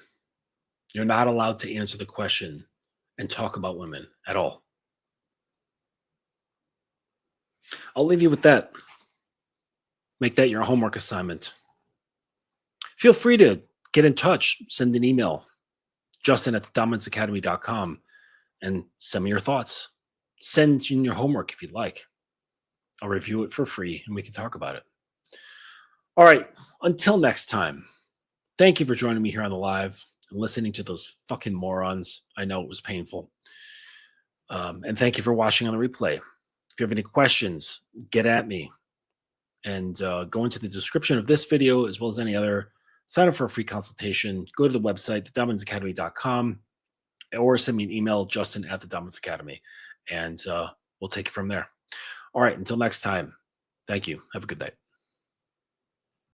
S1: You're not allowed to answer the question and talk about women at all. I'll leave you with that. Make that your homework assignment. Feel free to get in touch. Send an email, justin@thedominanceacademy.com, and send me your thoughts. Send in your homework if you'd like. I'll review it for free and we can talk about it. All right. Until next time, thank you for joining me here on the live and listening to those fucking morons. I know it was painful. And thank you for watching on the replay. If you have any questions, get at me. And go into the description of this video as well as any other. Sign up for a free consultation. Go to the website, thedominanceacademy.com, or send me an email, justin@thedominanceacademy, and we'll take it from there. All right, until next time, thank you. Have a good night.